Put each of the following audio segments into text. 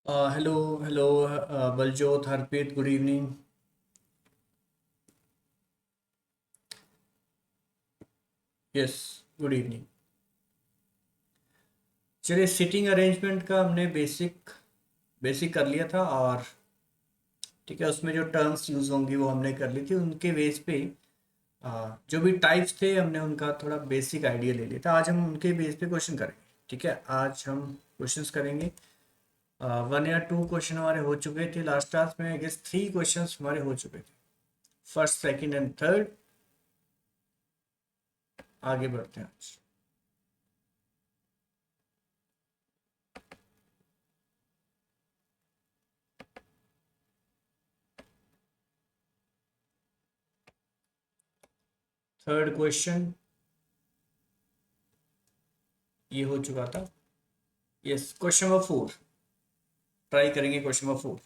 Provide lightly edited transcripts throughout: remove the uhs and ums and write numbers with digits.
Hello hello Baljot Harpreet good evening. Yes, good evening. चलिए, sitting arrangement का हमने बेसिक बेसिक कर लिया था। और ठीक है, उसमें जो टर्म्स यूज होंगी वो हमने कर ली थी। उनके बेस पे जो भी टाइप्स थे हमने उनका थोड़ा बेसिक आइडिया ले लिया था। आज हम उनके बेस पे क्वेश्चन करेंगे। ठीक है, आज हम क्वेश्चंस करेंगे। 1 या 2 क्वेश्चन हमारे हो चुके थे लास्ट क्लास में। आई गेस 3 क्वेश्चंस हमारे हो चुके थे, फर्स्ट सेकंड एंड थर्ड। आगे बढ़ते हैं आज। थर्ड क्वेश्चन ये हो चुका था। यस, क्वेश्चन नंबर 4 ट्राई करेंगे। Question number 4।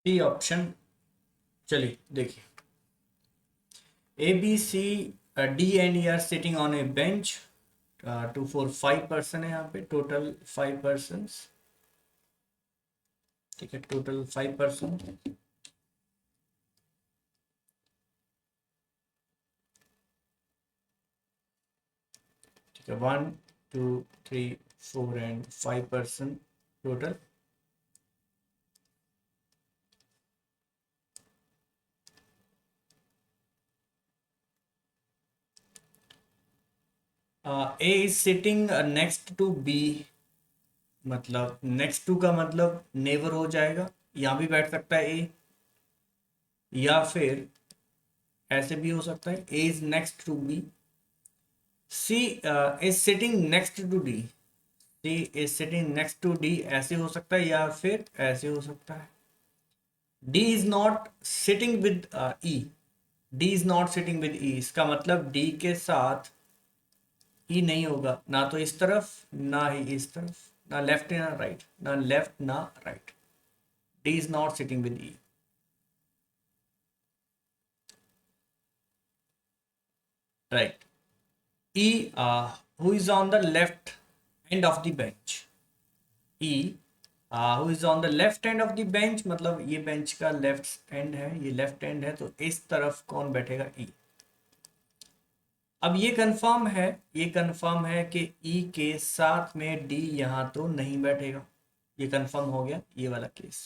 C option. चलिए देखिए, A B C D and E are sitting on a bench. 2 4 5 person है यहाँ पे, टोटल 5 पर्सन। ठीक है, टोटल 5 पर्सन। ठीक है, 1 2 3 4 and 5 person total. A is sitting next to B. मतलब नेक्स्ट टू का मतलब नेबर हो जाएगा। यहाँ भी बैठ सकता है ए, या फिर ऐसे भी हो सकता है A is next to B. C is sitting next to D. C is sitting next to D ऐसे हो सकता है, या फिर ऐसे हो सकता है। D is not sitting with E. D is not sitting with E, इसका मतलब डी के साथ ई नहीं होगा, ना तो इस तरफ ना ही इस तरफ, ना लेफ्ट ना राइट, ना लेफ्ट ना right. D is not sitting with E. Right. E, who is on the left end of the bench. E, who is on the left end of the bench, मतलब ये bench का left and है, ये left and है, तो इस तरफ कौन बैठेगा? E। अब ये कंफर्म है कि E के साथ में D यहाँ तो नहीं बैठेगा। ये कंफर्म हो गया ये वाला case.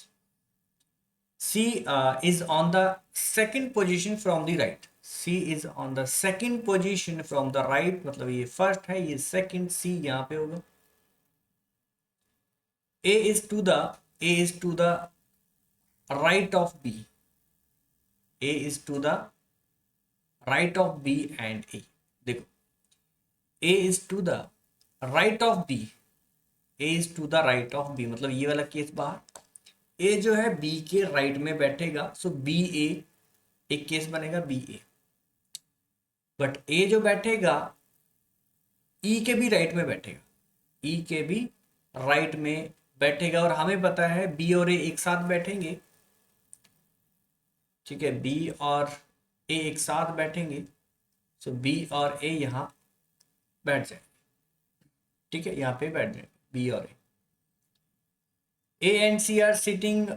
C is on the second position from the right. C is on the second position from the right, मतलब ये फर्स्ट है, ये सेकंड, C यहाँ पे होगा। A is to the right of B. A is to the right of B and A. देखो, A is to the right of B. A is to the right of B, मतलब ये वाला case बाहर। A जो है B के right में बैठेगा, सो बी ए एक केस बनेगा, बी ए। बट A जो बैठेगा E के भी राइट में बैठेगा, E के भी राइट में बैठेगा, और हमें पता है बी और ए एक साथ बैठेंगे। ठीक है, बी और ए एक साथ बैठेंगे, सो बी और ए यहाँ बैठ जाए। ठीक है, यहाँ पे बैठ जाए बी और A and C are sitting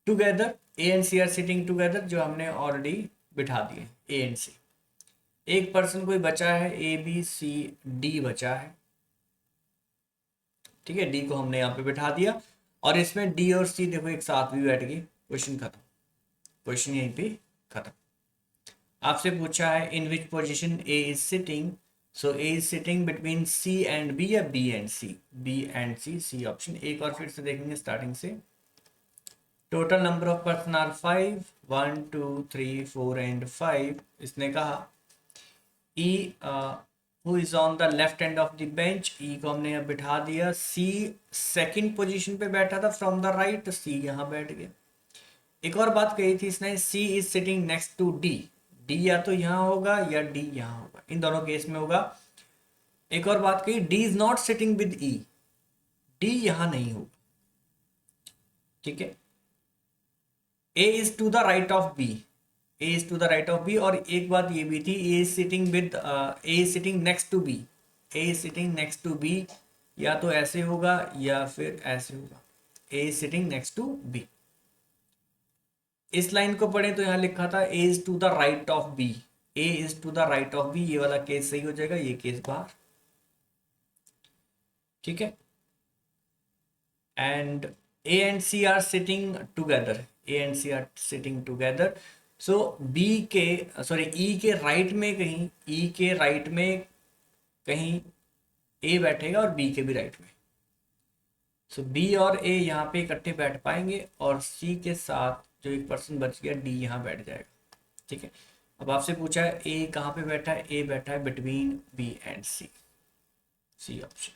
together. A and C are sitting together, जो हमने ऑलरेडी बिठा दिए ए एंड सी। एक पर्सन कोई बचा है, ए बी सी डी बचा है। ठीक है, डी को हमने यहाँ पे बिठा दिया, और इसमें डी और सी देखो एक साथ भी बैठ गए। क्वेश्चन खत्म, क्वेश्चन यहीं पे खत्म। आपसे पूछा है in which position A is sitting, so A is sitting between C and B या B and C, B and C, C option. एक और फिर से देखेंगे स्टार्टिंग से। Total number of person are 5, 1 2 3 4 and 5। इसने कहा E who is on the left end of the bench, E को हमने यहाँ बिठा दिया। सी सेकंड पोजीशन पे बैठा था फ्रॉम द राइट, सी यहाँ बैठ गया। एक और बात कही थी इसने, C is sitting next to D, D या तो यहाँ होगा या डी यहाँ होगा, इन दोनों केस में होगा। एक और बात कही, D is not sitting with E, D यहाँ नहीं होगा। ठीक है, A is to the right of B, A is to the right of B. और एक बात ये भी थी, A is sitting with, A is sitting next to B, A is sitting next to B, या तो ऐसे होगा या फिर ऐसे होगा, A is sitting next to B. इस लाइन को पढ़े तो यहाँ लिखा था A is to the right of B, A is to the right of B, ये वाला केस सही हो जाएगा, ये केस बाहर। ठीक है, and A and C are sitting together, A and C are sitting together. So B के, सॉरी ई के राइट में कहीं, ई के राइट में कहीं ए बैठेगा और बी के भी राइट में। सो बी और ए यहाँ पे इकट्ठे बैठ पाएंगे, और सी के साथ जो एक पर्सन बच गया डी यहाँ बैठ जाएगा। ठीक है, अब आपसे पूछा है ए कहाँ पे बैठा है, ए बैठा है between B and C, C option.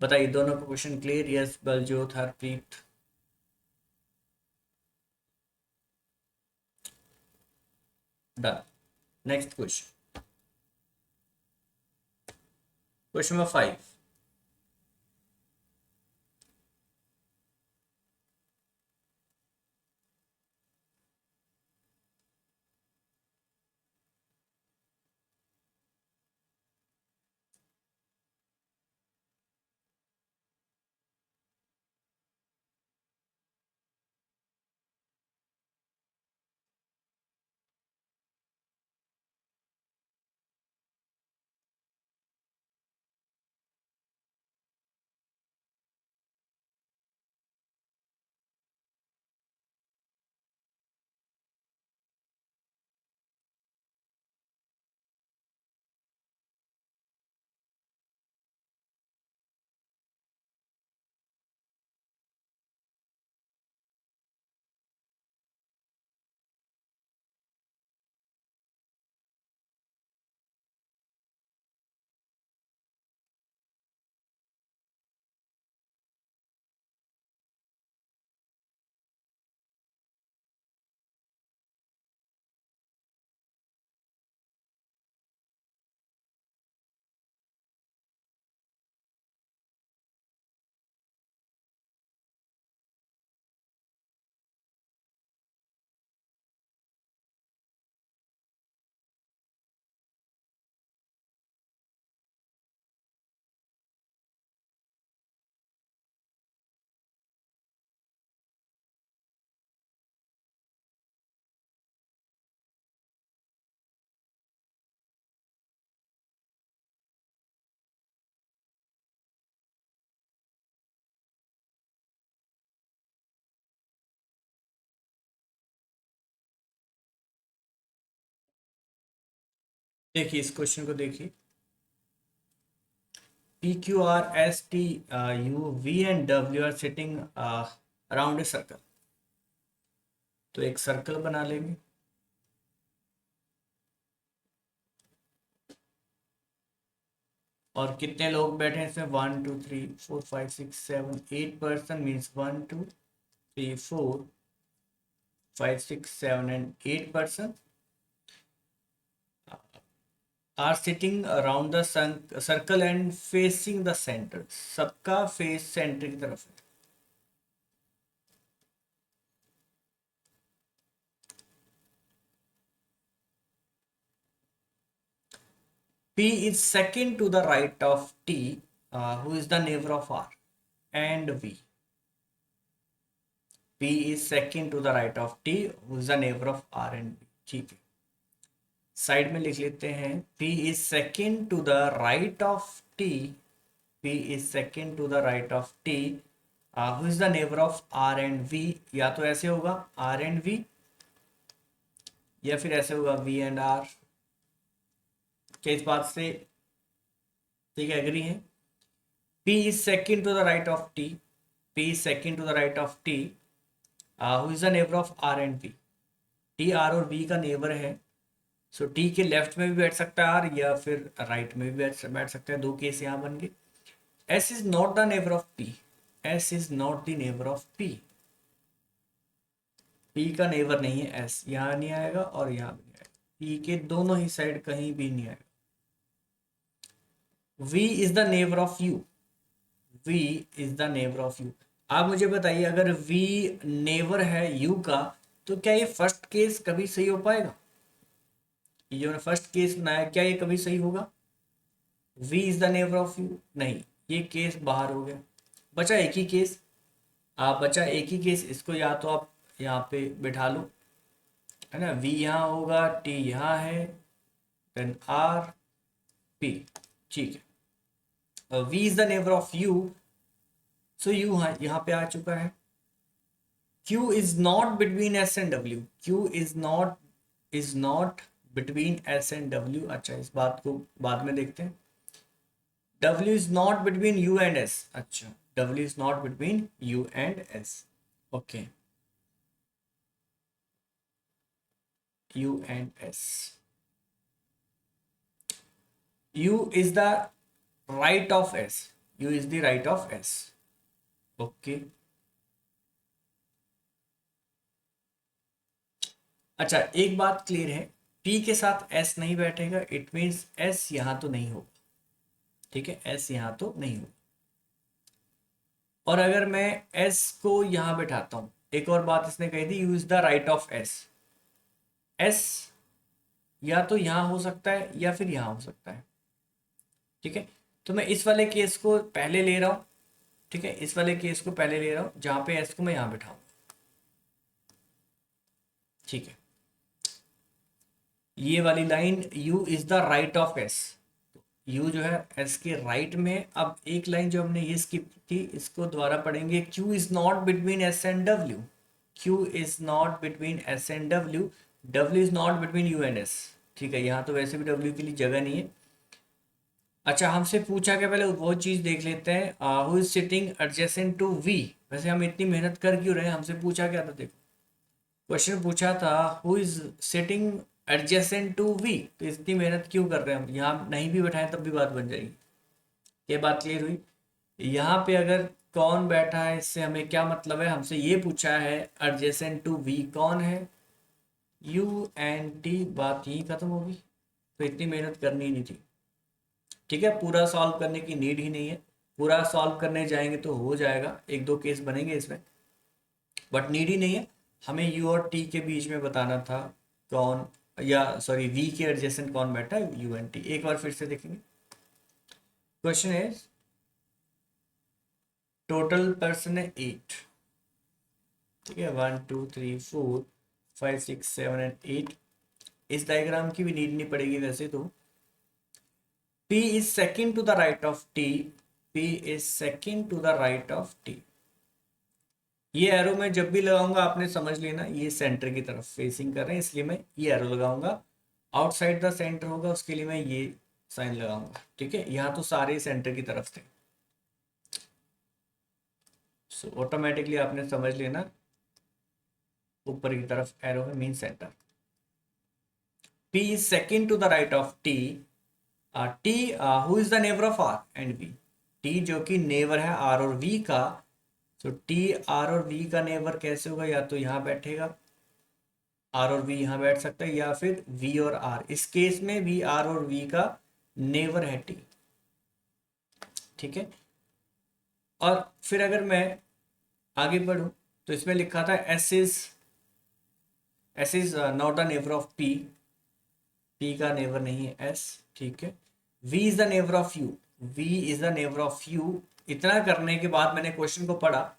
बताइए दोनों का question clear? Yes Baljot, Harpreet. Done. Next question, question number 5। देखिए इस क्वेश्चन को देखिए, P Q R S T U V and W are sitting around a circle। तो एक सर्कल बना लेंगे, और कितने लोग बैठे हैं इसमें, 1 2 3 4 5 6 7 8 person, means 1 2 3 4 5 6 7 and 8 person. Are sitting around the circle and facing the centre, सबका फेस सेंटर की तरफ है। P is second to the right of T, who is the neighbor of R, and V. P is second to the right of T, who is the neighbor of R and V. ठीक है, side में लिख लेते हैं P is second to the right of T. P is second to the right of T, who is the neighbor of R and V. या तो ऐसे होगा R and V, या फिर ऐसे होगा V and R। क्या इस बात से ठीक है, एग्री है? P is second to the right of T. P is second to the right of T, who is the neighbor of R and V. T R और V का neighbour है, सो T के लेफ्ट में भी बैठ सकता है R, या फिर राइट में भी बैठ सकता है। दो केस यहाँ बन गए। S is not the neighbor of P. S is not the neighbor of P. P का नेबर नहीं है S, यहाँ नहीं आएगा और यहाँ भी नहीं आएगा, P के दोनों ही साइड कहीं भी नहीं आएगा। V is the neighbor of U. V is the neighbor of U. आप मुझे बताइए, अगर V नेबर है U का, तो क्या ये फर्स्ट केस कभी सही हो पाएगा? ये जो फर्स्ट केस ना है, क्या ये कभी सही होगा? V is the neighbour of U, नहीं, ये केस बाहर हो गया। बचा एक ही केस, बचा एक ही केस, इसको या तो आप यहाँ पे बिठा लो, है ना, V यहाँ होगा, T यहाँ है, देन R P, ठीक है। V is the neighbour of U, so U यहाँ पे आ चुका है। Q is not between S and W, Q is not between S and W। अच्छा, इस बात को बाद में देखते हैं। W is not between U and S. अच्छा, W is not between U and S. Okay. U and S. U is the right of S. U is the right of S. Okay. अच्छा, एक बात clear है, P के साथ S नहीं बैठेगा, it means S यहाँ तो नहीं होगा। ठीक है, S यहाँ तो नहीं होगा। और अगर मैं S को यहाँ बैठाता हूँ, एक और बात इसने कही थी, U is the right of S। S या तो यहाँ हो सकता है या फिर यहाँ हो सकता है। ठीक है, तो मैं इस वाले केस को पहले ले रहा हूँ। ठीक है, इस वाले केस को पहले ले रहा हूँ, जहाँ पे S को मैं यहाँ बैठाऊँ। ठीक है, ये वाली line U is the right of S, U जो है S के राइट में। अब एक लाइन जो हमने ये स्किप थी, इसको दोबारा पढ़ेंगे। Q is not between S and W, Q is not between S and W, W is not between U and S। ठीक है, यहाँ तो वैसे भी W के लिए जगह नहीं है। अच्छा, हमसे पूछा क्या, पहले वो चीज़ देख लेते हैं। Who is sitting adjacent to V। वैसे हम इतनी मेहनत कर क्यों रहे हैं, हमसे पूछा क्या था, देखो क्वेश्चन पूछा था who is sitting adjacent to V, तो इतनी मेहनत क्यों कर रहे हैं हम? यहाँ नहीं भी बैठाएं तब भी बात बन जाएगी। ये बात क्लियर हुई? यहाँ पे अगर कौन बैठा है, इससे हमें क्या मतलब है, हमसे ये पूछा है एडजेसेंट टू V कौन है, U एंड T, बात यही खत्म होगी। तो इतनी मेहनत करनी ही नहीं थी। ठीक है, पूरा सॉल्व करने की नीड ही नहीं है, पूरा सॉल्व करने जाएंगे तो हो जाएगा, एक दो केस बनेंगे इसमें, बट नीड ही नहीं है। हमें U और T के बीच में बताना था कौन, या सॉरी V के एडजेसेंट कौन बैठा है, U एंड T। एक बार फिर से देखेंगे। क्वेश्चन है, टोटल पर्सन है 8। ठीक है, 1 2 3 4 5 6 7 एंड 8। इस डायग्राम की भी नीड नहीं पड़ेगी वैसे तो। P is second to the right of T. P is second to the right of T. ये एरो मैं जब भी लगाऊंगा आपने समझ लेना, ये सेंटर की तरफ फेसिंग कर रहे हैं, इसलिए मैं ये एरो लगाऊंगा। आउटसाइड द सेंटर होगा, उसके लिए मैं ये साइन लगाऊंगा। ठीक है, यहाँ तो सारे सेंटर की तरफ थे, सो ऑटोमेटिकली आपने समझ लेना, ऊपर की तरफ एरो है, mean centre. P is second to the right of T. T who is the neighbor of R and V. T जो कि नेबर है R और V का, तो T R और V का नेबर कैसे होगा, या तो यहाँ बैठेगा आर और वी यहाँ बैठ सकता है, या फिर वी और आर। इस केस में वी आर और वी का नेवर है टी। ठीक है। और फिर अगर मैं आगे बढ़ूं तो इसमें लिखा था S is not the neighbour of P. P का नेबर नहीं है एस। ठीक है। V is the neighbour of U. V is the neighbour of U. इतना करने के बाद मैंने क्वेश्चन को पढ़ा,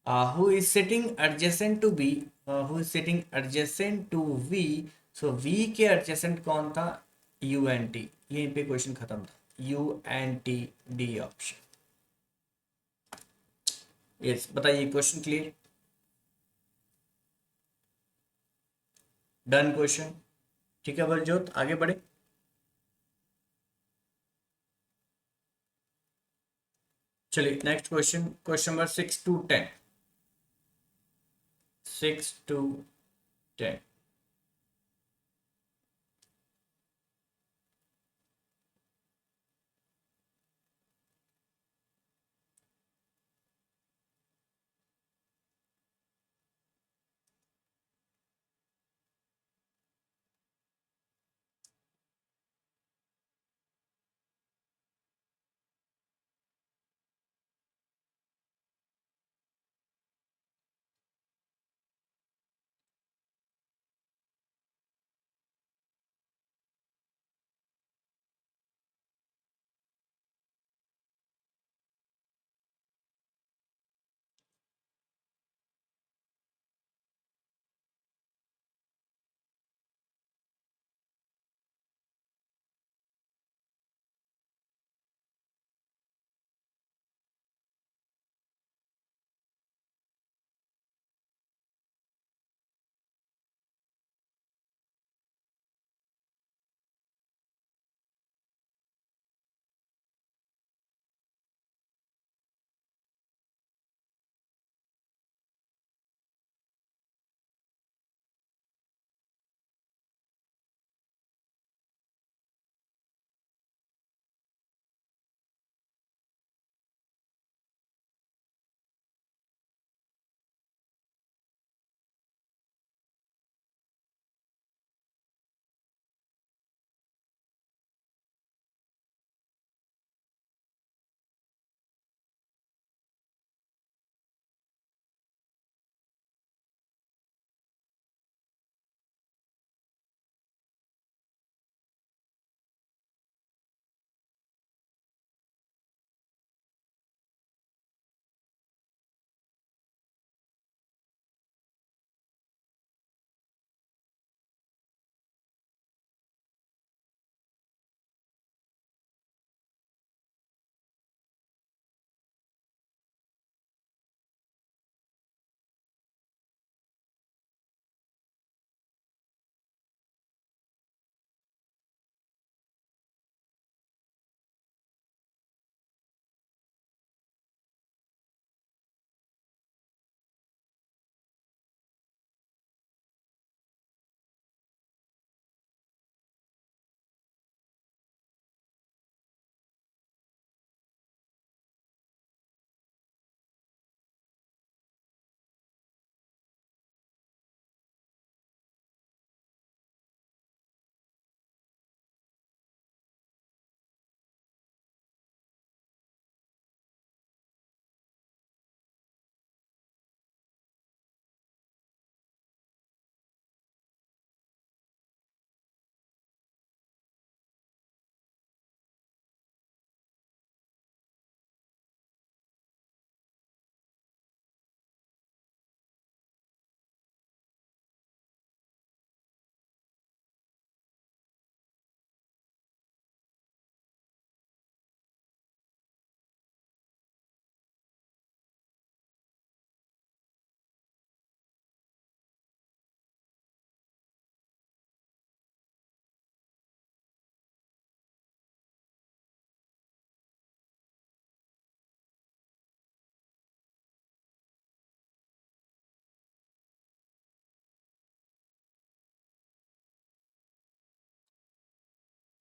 who is sitting adjacent to B, who is sitting adjacent to V, so V के adjacent कौन था? U and T. यहीं पे क्वेश्चन खत्म था। U and T, D option. Yes, बताइए, क्वेश्चन क्लियर? Done question. ठीक है बलजोत, आगे बढ़े। चलिए next question, question number 6 to 10। 6 to 10।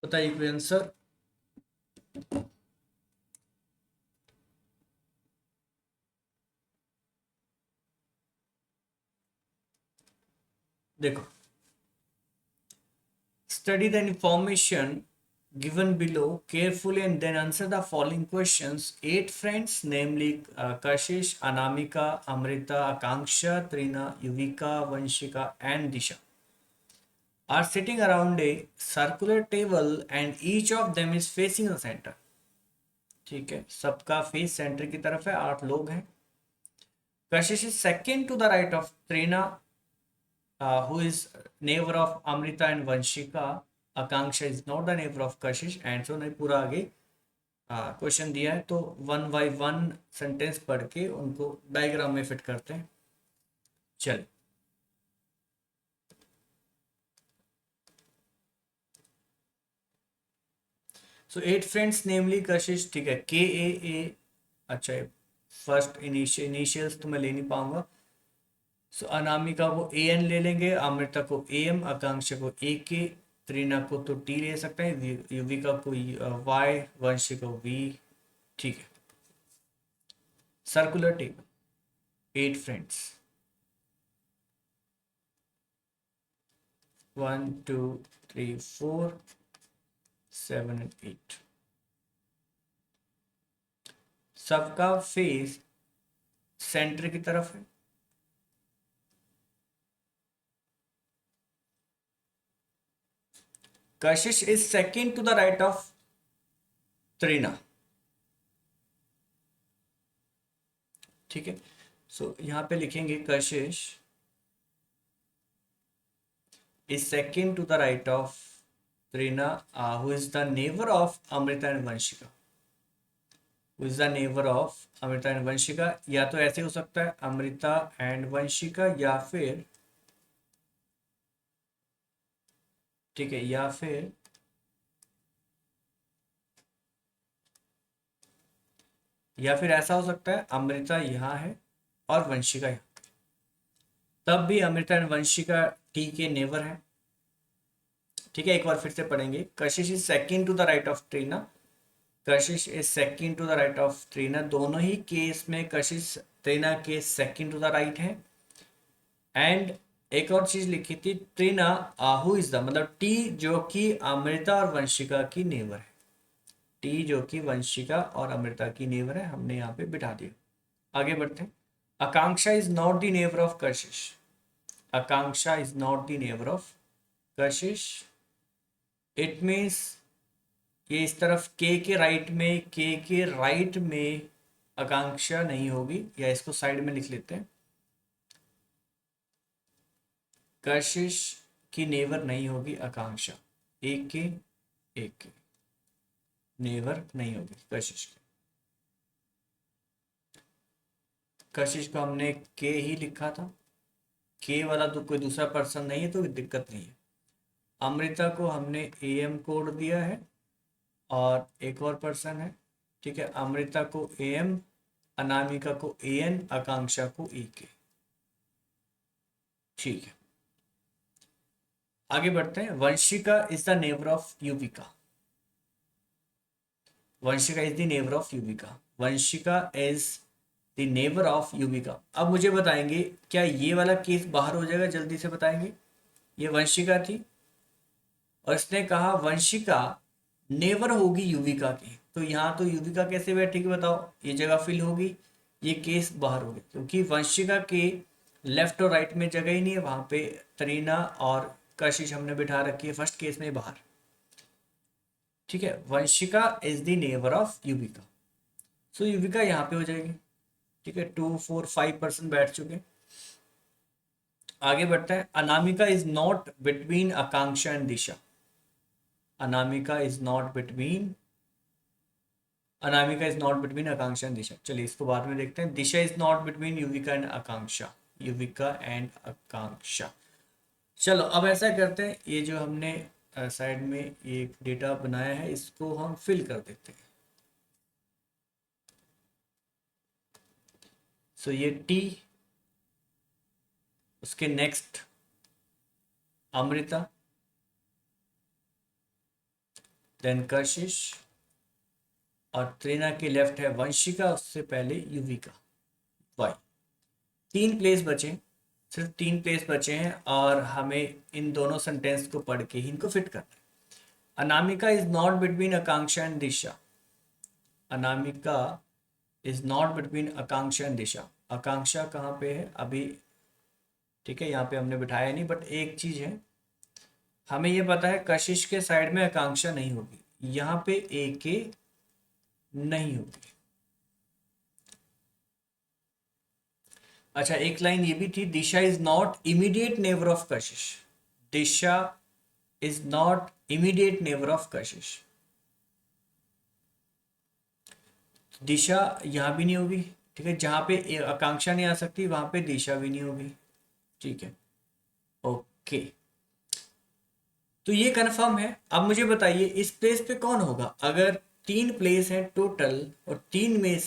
बताइए कोई आंसर। देखो Study the information given below carefully and then answer the following questions. 8 friends, namely Kashish, Anamika, Amrita, Akanksha, Trina, Yuvika, Vanshika, and Disha, are sitting around a circular table and each of them is facing the center. ठीक है, सबका face centre की तरफ है, 8 लोग हैं. Kashish is second to the right of Trina, who is neighbor of Amrita and Vanshika. Akanksha is not the neighbor of Kashish, and so नहीं पूरा आगे क्वेश्चन दिया है, तो 1 by 1 सेंटेंस पढ़ के उनको डायग्राम में फिट करते हैं. चलिए, सो 8 फ्रेंड्स नेमली कशिश, ठीक है, के ए. अच्छा, फर्स्ट इनिशियल्स तो मैं ले नहीं पाऊंगा. सो अनामिका को ए एन ले लेंगे, अमृता को ए एम, आकांक्षा को ए के, त्रिना को तो टी ले सकते हैं, युविका को वाई, वंशी को वी. ठीक है, सर्कुलर टेबल, 8 फ्रेंड्स, 1 2 3 4 7 and 8. सबका फेस सेंटर की तरफ है. Kashish is second to the right of Trina. ठीक है, सो यहां पे लिखेंगे Kashish is second to the right of Trina, who is the neighbor of Amrita and Vanshika. Who is the neighbor of Amrita and Vanshika? या तो ऐसे हो सकता है अमृता एंड वंशिका, या फिर, ठीक है, या फिर ऐसा हो सकता है अमृता यहाँ है और वंशिका यहाँ, तब भी अमृता एंड वंशिका टी के नेबर है. ठीक है, एक बार फिर से पढ़ेंगे. Kashish is second to the right of Trina. Kashish is second to the right of Trina. दोनों ही केस में कशिश ट्रीना के सेकंड टू द राइट है. एंड एक और चीज लिखी थी, ट्रीना आहू इज द, मतलब टी जो कि अमृता और वंशिका की नेबर है. टी जो कि वंशिका और अमृता की नेबर है, हमने यहाँ पे बिठा दिया. आगे बढ़ते हैं. Akanksha is not the neighbour of Kashish. Akanksha is not the neighbour of Kashish. It means ये इस तरफ के राइट में आकांक्षा नहीं होगी, या इसको साइड में लिख लेते हैं. कशिश की नेबर नहीं होगी आकांक्षा. एक के नेबर नहीं होगी कशिश की. कशिश को हमने के ही लिखा था, के वाला तो कोई दूसरा पर्सन नहीं है, तो दिक्कत नहीं है. अमृता को हमने ए एम कोड दिया है और एक और पर्सन है. ठीक है, अमृता को ए एम, अनामिका को ए एन, आकांक्षा को ए के. ठीक है, आगे बढ़ते हैं. Vanshika is the neighbour of Yuvika. Vanshika is the neighbour of Yuvika. Vanshika is the neighbour of Yuvika. अब मुझे बताएंगे क्या ये वाला केस बाहर हो जाएगा, जल्दी से बताएंगे. ये वंशिका थी और इसने कहा वंशिका नेबर होगी युविका की, तो यहाँ तो युविका कैसे बैठेगी बताओ, ये जगह फिल होगी, ये केस बाहर हो गया, क्योंकि वंशिका के लेफ्ट और राइट में जगह ही नहीं है. वहां पे तरीना और कशिश हमने बिठा रखी है, फर्स्ट केस में बाहर. ठीक है, Vanshika is the neighbour of Yuvika. So Yuvika यहाँ पे हो जाएगी. ठीक है, 2 4 5% बैठ चुके. आगे बढ़ता है. Anamika is not between Akanksha and Disha. Anamika is not between Akanksha and Disha. चलिए इसको बाद में देखते हैं. Disha is not between Yuvika and Akanksha. Yuvika and Akanksha. चलो अब ऐसा करते हैं, ये जो हमने साइड में एक डेटा बनाया है, इसको हम फिल कर देते हैं. सो ये टी, उसके नेक्स्ट अमृता, देन कशिश, और त्रिना के लेफ्ट है वंशिका, उससे पहले युविका, वाई. 3 प्लेस बचे. सिर्फ 3 प्लेस बचे हैं और हमें इन दोनों सेंटेंस को पढ़ के ही इनको फिट करना है। Anamika is not between Akanksha and Disha. Anamika is not between Akanksha and Disha. Akanksha कहाँ पे है अभी, ठीक है, यहाँ पे हमने बिठाया नहीं, बट एक चीज है हमें ये पता है कशिश के साइड में आकांक्षा नहीं होगी, यहाँ पे ए के नहीं होगी। अच्छा, एक लाइन ये भी थी, Disha is not immediate neighbour of Kashish. Disha is not immediate neighbour of Kashish. Disha यहाँ भी नहीं होगी, ठीक है, जहां पे आकांक्षा नहीं आ सकती वहां पे दिशा भी नहीं होगी, ठीक है, ओके। तो ये कंफर्म है। अब मुझे बताइए इस प्लेस पे कौन होगा। अगर 3 प्लेस है टोटल और तीन में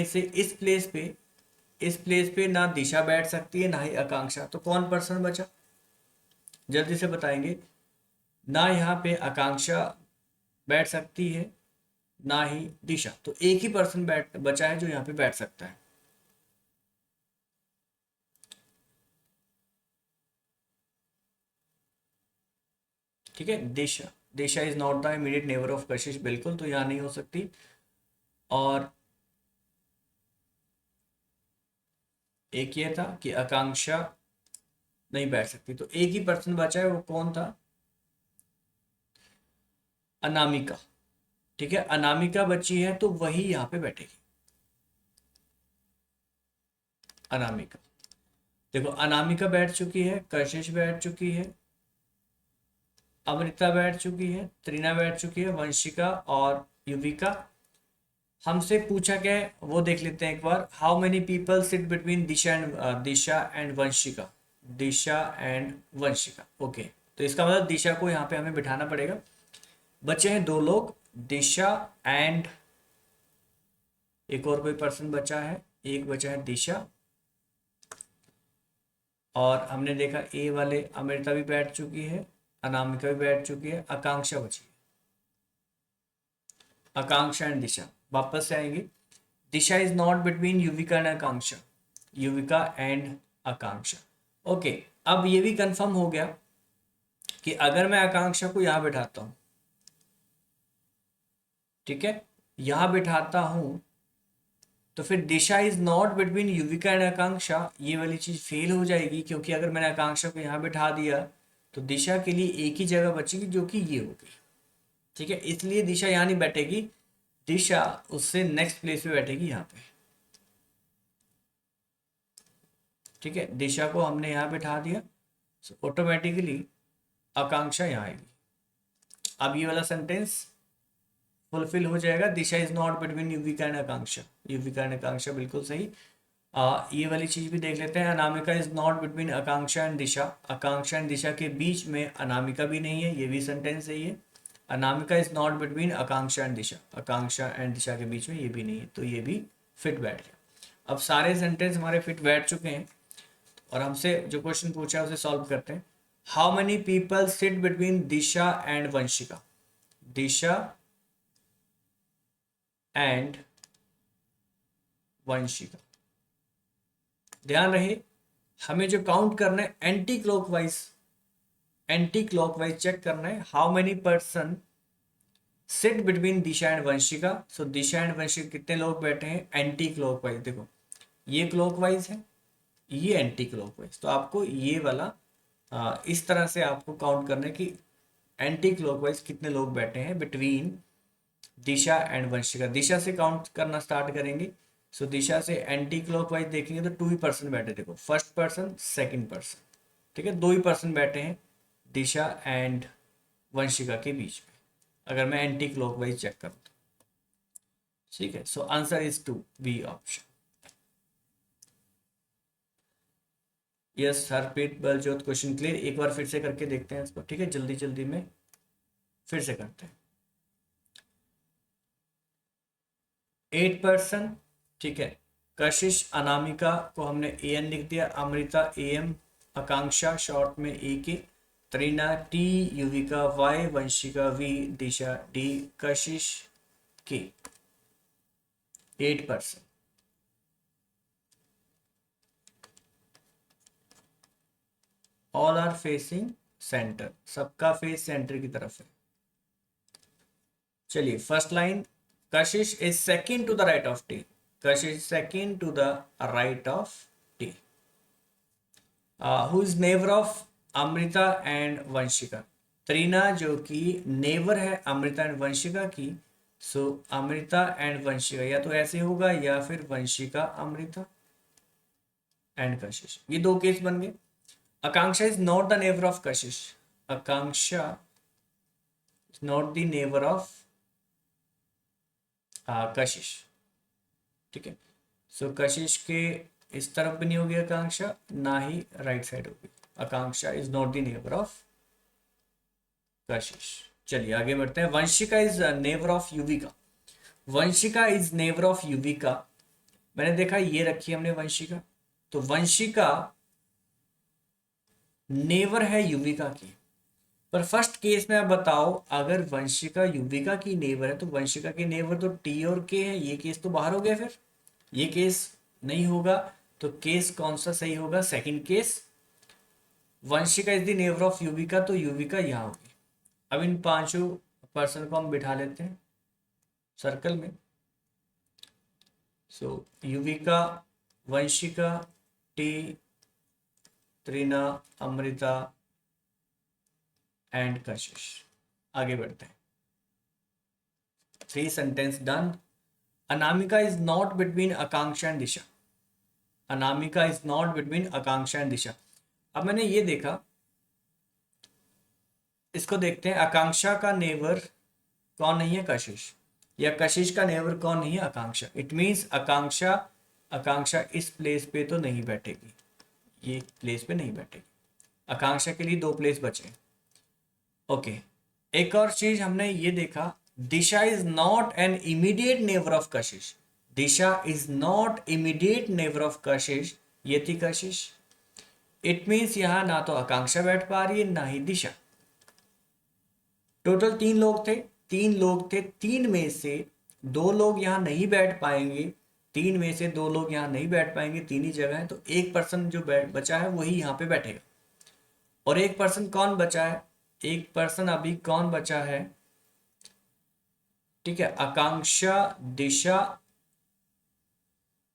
से इस प्लेस पे ना दिशा बैठ सकती है ना ही आकांक्षा, तो कौन पर्सन बचा, जल्दी से बताएंगे। ना यहाँ पे आकांक्षा बैठ सकती है ना ही दिशा, तो एक ही पर्सन बैठ बचा है जो यहाँ पे बैठ सकता है। ठीक है, Disha, Disha is not the immediate neighbour of Kashish, बिल्कुल, तो यहाँ नहीं हो सकती। और एक ये था कि आकांक्षा नहीं बैठ सकती, तो एक ही पर्सन बचा है, वो कौन था, अनामिका। ठीक है, अनामिका बची है तो वही यहाँ पे बैठेगी। अनामिका, देखो अनामिका बैठ चुकी है, कशिश बैठ चुकी है, अमृता बैठ चुकी है, त्रिना बैठ चुकी है, वंशिका और युविका। हमसे पूछा क्या है वो देख लेते हैं एक बार। How many people sit between Disha and Vanshika. Disha and Vanshika, okay. तो इसका मतलब दिशा को यहाँ पे हमें बिठाना पड़ेगा। बचे हैं 2 लोग, दिशा एंड एक और कोई पर्सन बचा है, एक बचा है दिशा। और हमने देखा ए वाले अमृता भी बैठ चुकी है, अनामिका भी बैठ चुकी है, आकांक्षा बची है। आकांक्षा एंड दिशा वापस से आएंगे। Disha is not between Yuvika and Akanksha, Yuvika and Akanksha, okay. अब ये भी कंफर्म हो गया कि अगर मैं आकांक्षा को यहां बैठाता हूं, ठीक है, यहां बिठाता हूं, तो फिर Disha is not between Yuvika and Akanksha, ये वाली चीज फेल हो जाएगी, क्योंकि अगर मैंने आकांक्षा को यहां बिठा दिया तो दिशा के लिए एक ही जगह बचेगी जो कि ये होगी। ठीक है, इसलिए दिशा यहाँ नहीं बैठेगी, दिशा उससे नेक्स्ट प्लेस पे बैठेगी यहाँ पे। ठीक है, दिशा को हमने यहाँ बिठा दिया, ऑटोमेटिकली आकांक्षा यहाँ आएगी। अब ये वाला सेंटेंस फुलफिल हो जाएगा, Disha is not between Yuvika and Akanksha. Yuvika and Akanksha बिल्कुल सही। ये वाली चीज भी देख लेते हैं। Anamika is not between Akanksha and Disha. Akanksha and Disha के बीच में अनामिका भी नहीं है, ये भी सेंटेंस सही है। Anamika is not between Akanksha and Disha. Akanksha and Disha के बीच में ये भी नहीं है, तो ये भी फिट बैठ गया। अब सारे सेंटेंस हमारे फिट बैठ चुके हैं और हमसे जो क्वेश्चन पूछा है उसे सॉल्व करते हैं। How many people sit between Disha and Vanshika. Disha and Vanshika, ध्यान रहे हमें जो काउंट करना है एंटी क्लॉकवाइज चेक करना है। How many person sit between Disha and Vanshika. So Disha and Vanshika कितने लोग बैठे हैं एंटी क्लॉकवाइज। देखो ये क्लॉकवाइज है, ये एंटी क्लॉकवाइज, तो आपको ये वाला इस तरह से आपको काउंट करना है कि एंटी क्लॉकवाइज कितने लोग बैठे हैं बिटवीन दिशा एंड वंशिका। दिशा से काउंट करना स्टार्ट करेंगे, सो दिशा से एंटी क्लॉकवाइज देखेंगे तो 2 ही पर्सन बैठे। देखो फर्स्ट पर्सन सेकंड पर्सन, ठीक है, 2 ही पर्सन बैठे हैं दिशा एंड वंशिका के बीच में, अगर मैं एंटी क्लॉकवाइज चेक करूँ तो। ठीक है, so answer is 2 B option. Yes Harpreet Baljot, question clear. एक बार फिर से करके देखते हैं इसको, ठीक है, जल्दी जल्दी में फिर से करते हैं। 8 पर्सन, ठीक है, कशिश अनामिका को हमने ए एन लिख दिया, Amrita A M, Akanksha short में A K, Trina T, Yuvika Y, Vanshika V, Disha D, Kashish K. 8 person. All are facing centre, सबका फेस सेंटर की तरफ है। चलिए first line, Kashish is second to the right of T, Kashish second to the right of T. Who is neighbour of Amrita and Vanshika, Trina जो कि neighbour है Amrita and Vanshika की, सो Amrita and Vanshika, या तो ऐसे होगा या फिर वंशिका अमृता एंड कशिश, ये दो केस बन गए। Akanksha is not the neighbour of Kashish, Akanksha is not the neighbour of Kashish, ठीक है। सो कशिश के इस तरफ भी नहीं होगी आकांक्षा, ना ही राइट साइड होगी, Akanksha is not the neighbour of Kashish. चलिए आगे बढ़ते हैं। Vanshika is neighbour of Yuvika, Vanshika is neighbour of Yuvika, मैंने देखा ये रखी हमने वंशिका, तो वंशिका नेबर है युविका की। पर फर्स्ट केस में आप बताओ, अगर वंशिका युविका की नेबर है तो वंशिका की नेबर तो टी और के है, ये केस तो बाहर हो गया, फिर ये केस नहीं होगा। तो केस कौन सा सही होगा? Second case, Vanshika is the neighbour of Yuvika, तो युविका यहाँ होगी। अब इन पांचों पर्सन को हम बिठा लेते हैं सर्कल में। So Yuvika, Vanshika, T, Trina, Amrita and Kashish. आगे बढ़ते हैं। 3 sentence done. Anamika is not between Akanksha and Disha, Anamika is not between Akanksha and Disha. अब मैंने ये देखा, इसको देखते हैं। आकांक्षा का नेबर कौन नहीं है? कशिश। या कशिश का नेबर कौन नहीं है? आकांक्षा। इट मीन्स आकांक्षा, आकांक्षा इस प्लेस पे तो नहीं बैठेगी, ये प्लेस पे नहीं बैठेगी। आकांक्षा के लिए 2 प्लेस बचे। ओके एक और चीज हमने ये देखा, Disha is not an immediate neighbour of Kashish, Disha is not immediate neighbour of Kashish, ये थी कशिश। इट मीन्स यहां ना तो आकांक्षा बैठ पा रही है ना ही दिशा। टोटल 3 लोग थे, 3 लोग थे, 3 में से 2 लोग यहाँ नहीं बैठ पाएंगे, 3 में से 2 लोग यहाँ नहीं बैठ पाएंगे, 3 ही जगह है, तो एक पर्सन जो बचा है वही यहाँ पे बैठेगा। और एक पर्सन कौन बचा है? एक पर्सन अभी कौन बचा है? ठीक है, आकांक्षा, दिशा,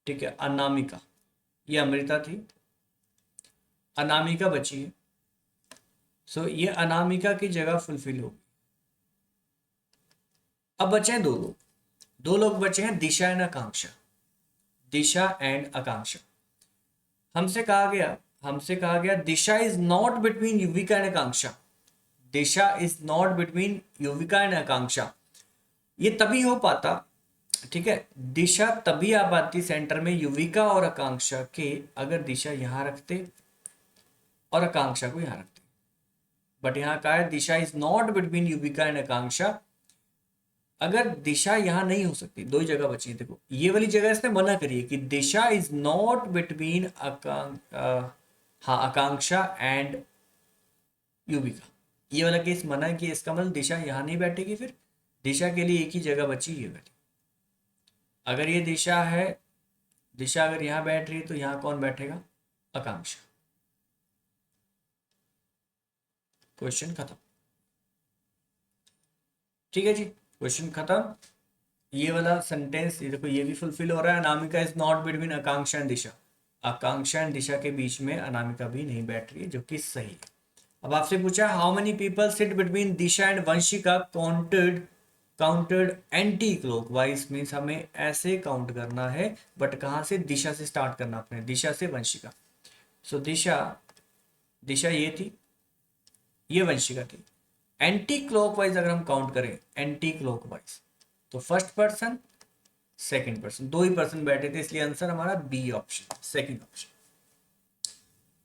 ठीक है, अनामिका, ये अमृता थी, अनामिका बची है। सो ये अनामिका की जगह फुलफिल होगी। अब बचे हैं 2 लोग, 2 लोग बचे हैं, दिशा एंड आकांक्षा, दिशा एंड आकांक्षा। हमसे कहा गया Disha is not between Yuvika and Akanksha, Disha is not between Yuvika and Akanksha. ये तभी हो पाता, ठीक है, दिशा तभी आ पाती सेंटर में युविका और आकांक्षा के, अगर दिशा यहां रखते और आकांक्षा को यहां रखते। बट यहां कहा है Disha is not between Yuvika and Akanksha. अगर दिशा यहां नहीं हो सकती, 2 ही जगह बची है, देखो ये वाली जगह इसने मना करी है कि Disha is not between Akanksha and Yuvika, ये वाला केस मना है कि इसका मतलब दिशा यहां नहीं बैठेगी। फिर दिशा के लिए एक ही जगह बची, ये वाली। अगर ये दिशा है, दिशा अगर यहां बैठ रही है तो यहां कौन बैठेगा? आकांक्षा। क्वेश्चन खत्म, ठीक है जी, क्वेश्चन खत्म। ये वाला सेंटेंस देखो, ये भी फुलफिल हो रहा है। Anamika is not between Akanksha and Disha, Akanksha and Disha के बीच में अनामिका भी नहीं बैठ रही है, जो कि सही है। अब आपसे पूछा how many people sit between Disha and Vanshika counted anti clockwise, means हमें ऐसे काउंट करना है, बट कहाँ से? दिशा से स्टार्ट करना अपने, दिशा से वंशिका। सो दिशा, दिशा ये थी, ये वंशिका थी। एंटी क्लॉकवाइज अगर हम काउंट करें, एंटी क्लॉकवाइज, तो फर्स्ट पर्सन सेकंड पर्सन, 2 ही पर्सन बैठे थे, इसलिए आंसर हमारा बी ऑप्शन, सेकंड ऑप्शन।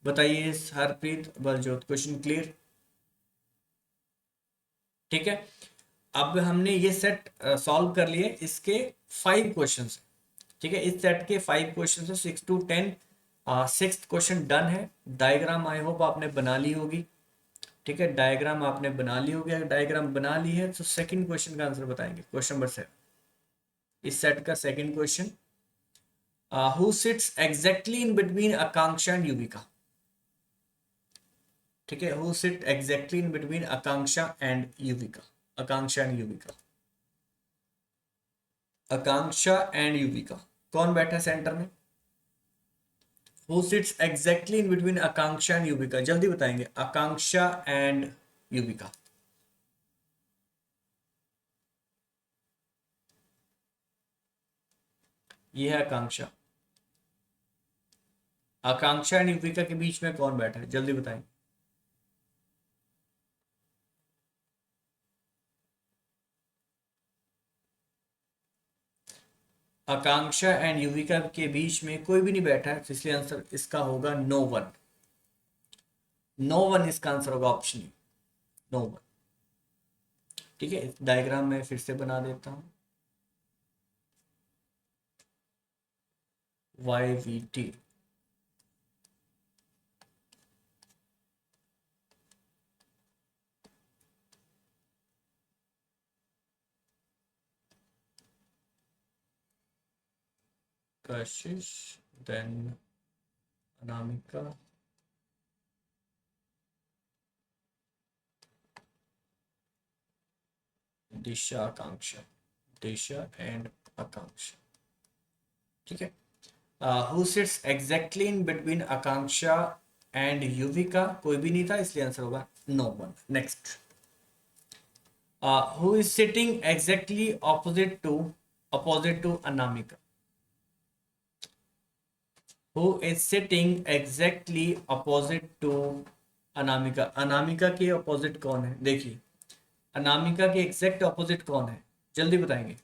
बताइए हरप्रीत, बलजोत, क्वेश्चन क्लियर? ठीक है, अब हमने ये सेट सॉल्व कर लिए, इसके 5 क्वेश्चन, ठीक है, इस सेट के 5 क्वेश्चन है, 6 to 10। 6th क्वेश्चन डन है। डायग्राम आई होप आपने बना ली होगी, ठीक है, डायग्राम आपने बना ली होगी। अगर डायग्राम बना ली है तो सेकंड क्वेश्चन का आंसर बताएंगे, क्वेश्चन नंबर 7, इस सेट का second question. Who sits exactly in between Akanksha and Yuvika, ठीक है, who sit exactly in between Akanksha and Yuvika, Akanksha and Yuvika, Akanksha and Yuvika, कौन बैठा है सेंटर में? Who sits exactly in between Akanksha and Yuvika, जल्दी बताएंगे, आकांक्षा एंड युविका। ये है आकांक्षा, आकांक्षा एंड युविका के बीच में कौन बैठा है, जल्दी बताएंगे। आकांक्षा एंड युविका के बीच में कोई भी नहीं बैठा है, तो इसलिए आंसर इसका होगा नो वन। नो वन इसका आंसर होगा, ऑप्शन नो वन। ठीक है, डायग्राम में फिर से बना देता हूं, YVT। Kashish, then Anamika, Disha, Akanksha, Disha and Akanksha. ठीक है, who sits exactly in between Akanksha and Yuvika, कोई भी नहीं था, इसलिए आंसर होगा no one. Next, who is sitting exactly opposite to Anamika, who is sitting exactly opposite to Anamika, Anamika के अपोजिट कौन है, देखिए अनामिका के एग्जैक्ट अपोजिट कौन है, जल्दी बताएंगे।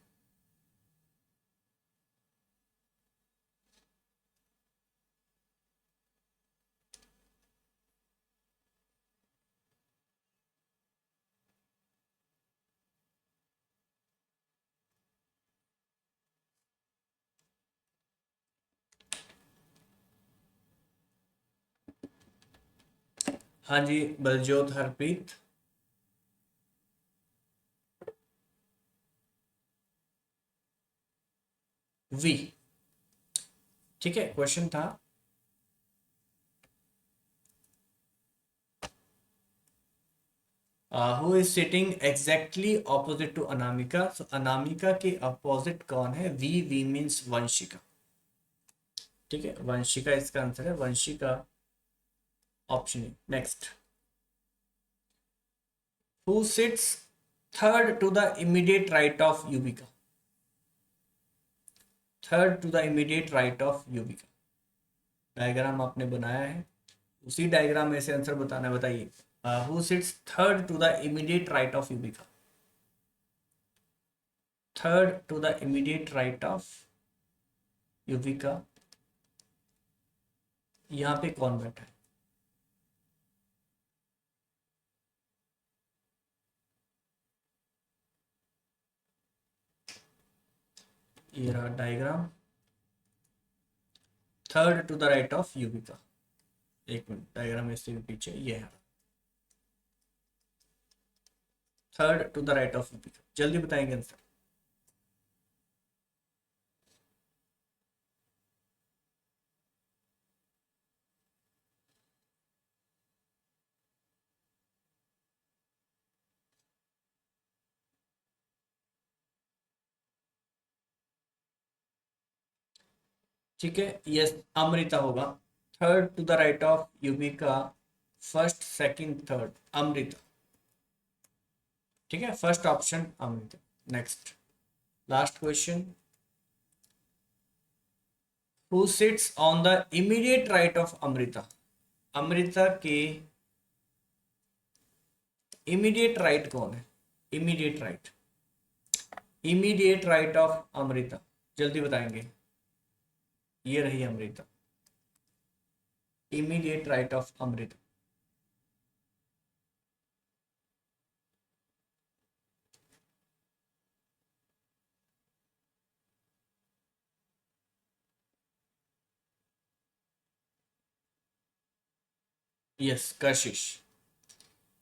हाँ जी, बलजोत, हरप्रीत। वी। ठीक है, क्वेश्चन था who is sitting exactly opposite to Anamika, so Anamika के अपोजिट कौन है, वी, वी मीन्स वंशिका। ठीक है, वंशिका इसका आंसर है, Vanshika, option A. Next, who sits third to the immediate right of Yuvika, third to the immediate right of Yuvika, diagram आपने बनाया है, उसी डायग्राम में से आंसर बताना है, बताइए। Who sits third to the immediate right of Yuvika, third to the immediate right of Yuvika, यहाँ पे कौन बैठा है? ये रहा diagram, third to the right of Yuvika, एक मिनट, डायग्राम इससे भी पीछे, ये है third to the right of Yuvika, जल्दी बताएंगे आंसर। ठीक है, यस, अमृता होगा, third to the right of Yuvika, first, second, third, Amrita. ठीक है, first option Amrita. Next, last question, who sits on the immediate right of Amrita, Amrita के इमीडिएट राइट कौन है, immediate right, immediate right of Amrita, जल्दी बताएंगे। ये रही Amrita, immediate right of Amrita. Yes, Kashish,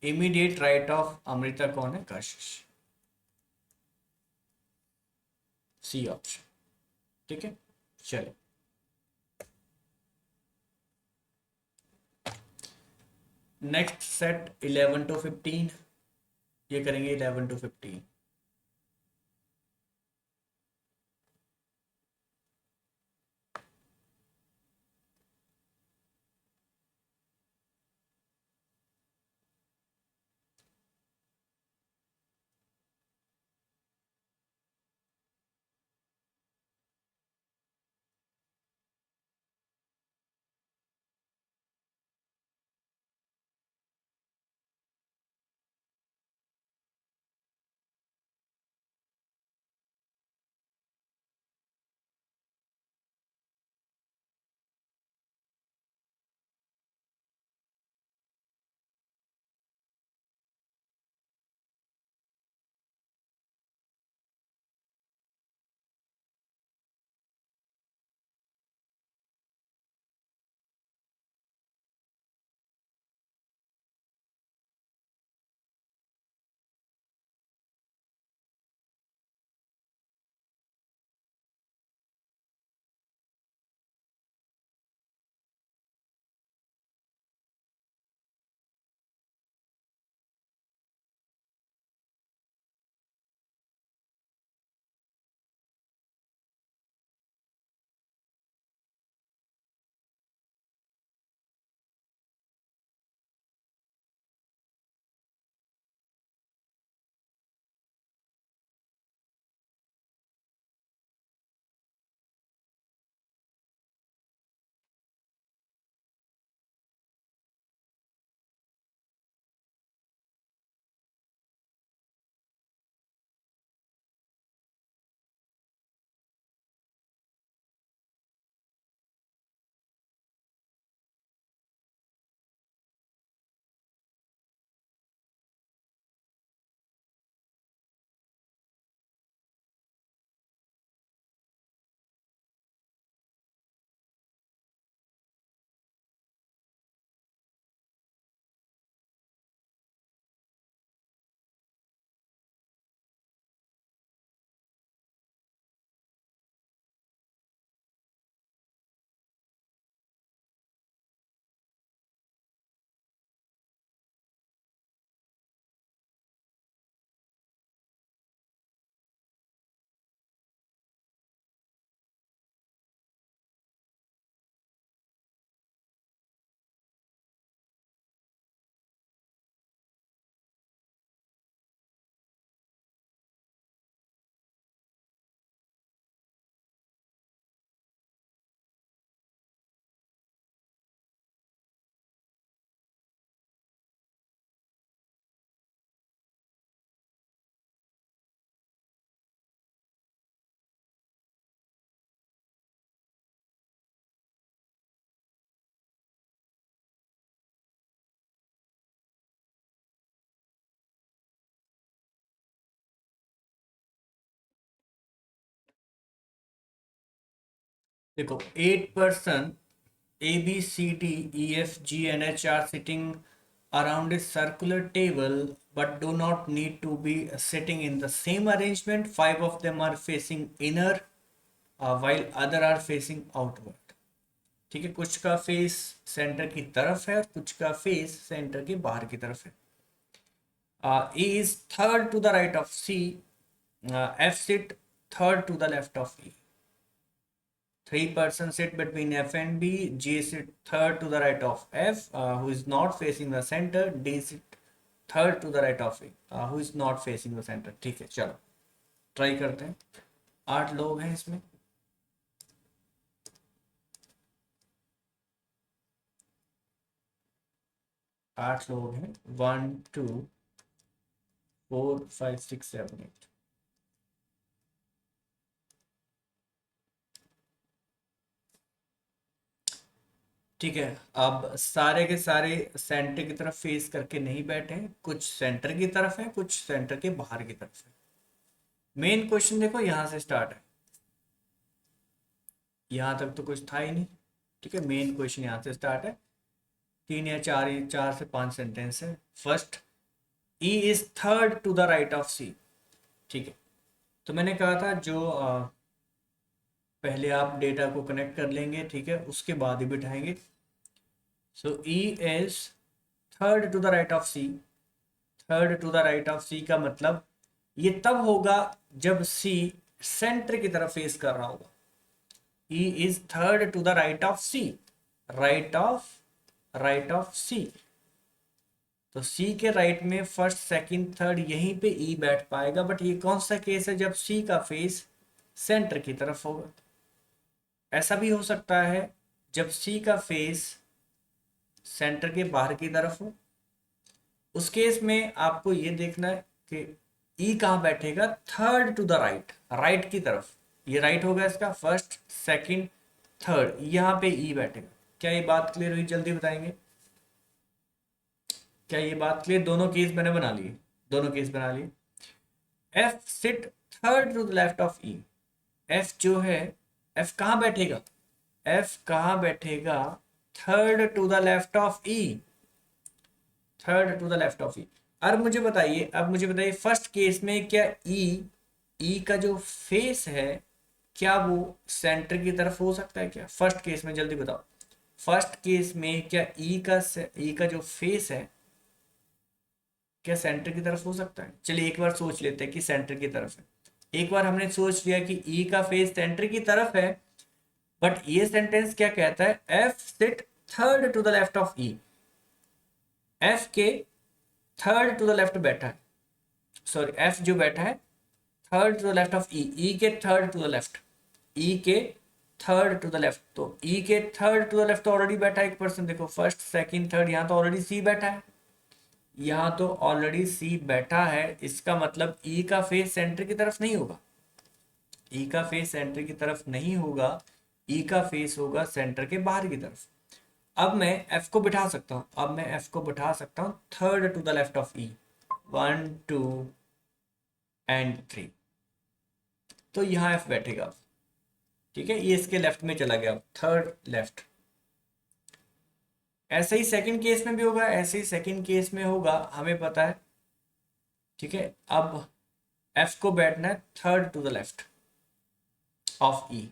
immediate right of Amrita कौन है, कशिश, सी ऑप्शन। ठीक है, चलो, नेक्स्ट सेट 11 to 15, ये करेंगे 11 to 15। देखो 8 person ABCDEFGNH are sitting around a circular table but do not need to be sitting in the same arrangement. 5 of them are facing inner while other are facing outward। ठीक है, कुछ का face centre की तरफ है और कुछ का फेस सेंटर के बाहर की तरफ है। E is third to the right of C, F sit third to the left of E। 3 persons sit between F and B. G sit third to the right of F, who is not facing the center. D sit third to the right of E, who is not facing the center। ठीक है, चलो try करते हैं। 8 लोग हैं इसमें। आठ लोग हैं। 1 2 4 5 6 7 8। ठीक है, अब सारे के सारे सेंटर की तरफ फेस करके नहीं बैठे हैं, कुछ सेंटर की तरफ है, कुछ सेंटर के बाहर की तरफ है। मेन क्वेश्चन देखो यहाँ से स्टार्ट है, यहाँ तक तो कुछ था ही नहीं। ठीक है, मेन क्वेश्चन यहाँ से स्टार्ट है। 3 या 4 से 5 सेंटेंस है। First, E is third to the right of C. ठीक है, तो मैंने कहा था जो पहले आप डेटा को कनेक्ट कर लेंगे, ठीक है, उसके बाद ही बिठाएंगे। So E is third to the right of C, third to the right of C का मतलब ये तब होगा जब सी सेंटर की तरफ फेस कर रहा होगा। E is third to the right of C, right of C. तो सी के राइट में फर्स्ट सेकंड थर्ड यहीं पे ई बैठ पाएगा, बट ये कौन सा केस है, जब सी का फेस सेंटर की तरफ होगा। ऐसा भी हो सकता है जब सी का फेस सेंटर के बाहर की तरफ हो। उस केस में आपको ये देखना है कि ई कहाँ बैठेगा, third to the right, right की तरफ। ये राइट होगा इसका, फर्स्ट सेकंड थर्ड, यहाँ पे ई बैठेगा। क्या ये बात क्लियर हुई, जल्दी बताएंगे। क्या ये बात क्लियर, दोनों केस मैंने बना लिए, दोनों केस बना लिए। F sit third to the left of E, F जो है, एफ कहाँ बैठेगा, एफ कहाँ बैठेगा, third to the left of E, third to the left of E. अब मुझे बताइए फर्स्ट केस में क्या ई का जो फेस है क्या वो सेंटर की तरफ हो सकता है क्या, फर्स्ट केस में जल्दी बताओ। फर्स्ट केस में क्या ई का जो फेस है क्या सेंटर की तरफ हो सकता है। चलिए एक बार सोच लेते हैं कि सेंटर की तरफ है। एक बार हमने सोच लिया कि ई का फेस सेंटर की तरफ है, बट ये सेंटेंस क्या कहता है, F sit third to the left of E, F के थर्ड टू द लेफ्ट बैठा है, सॉरी एफ जो बैठा है third to the left of E, E के third to the left, E के थर्ड टू द लेफ्ट। तो E के थर्ड टू द लेफ्ट तो ऑलरेडी बैठा है एक पर्सन, देखो फर्स्ट सेकंड थर्ड, यहाँ तो ऑलरेडी सी बैठा है, यहाँ तो ऑलरेडी सी बैठा है। इसका मतलब ई का फेस सेंटर की तरफ नहीं होगा, ई का फेस सेंटर की तरफ नहीं होगा, ई का फेस होगा सेंटर के बाहर की तरफ। अब मैं एफ को बिठा सकता हूँ, अब मैं एफ को बिठा सकता हूँ third to the left of E, 1 2 and 3। तो यहाँ एफ बैठेगा, ठीक है, ये इसके लेफ्ट में चला गया, थर्ड लेफ्ट। ऐसे ही सेकंड केस में भी होगा, ऐसे ही सेकंड केस में होगा, हमें पता है, ठीक है। अब एफ को बैठना है third to the left of E,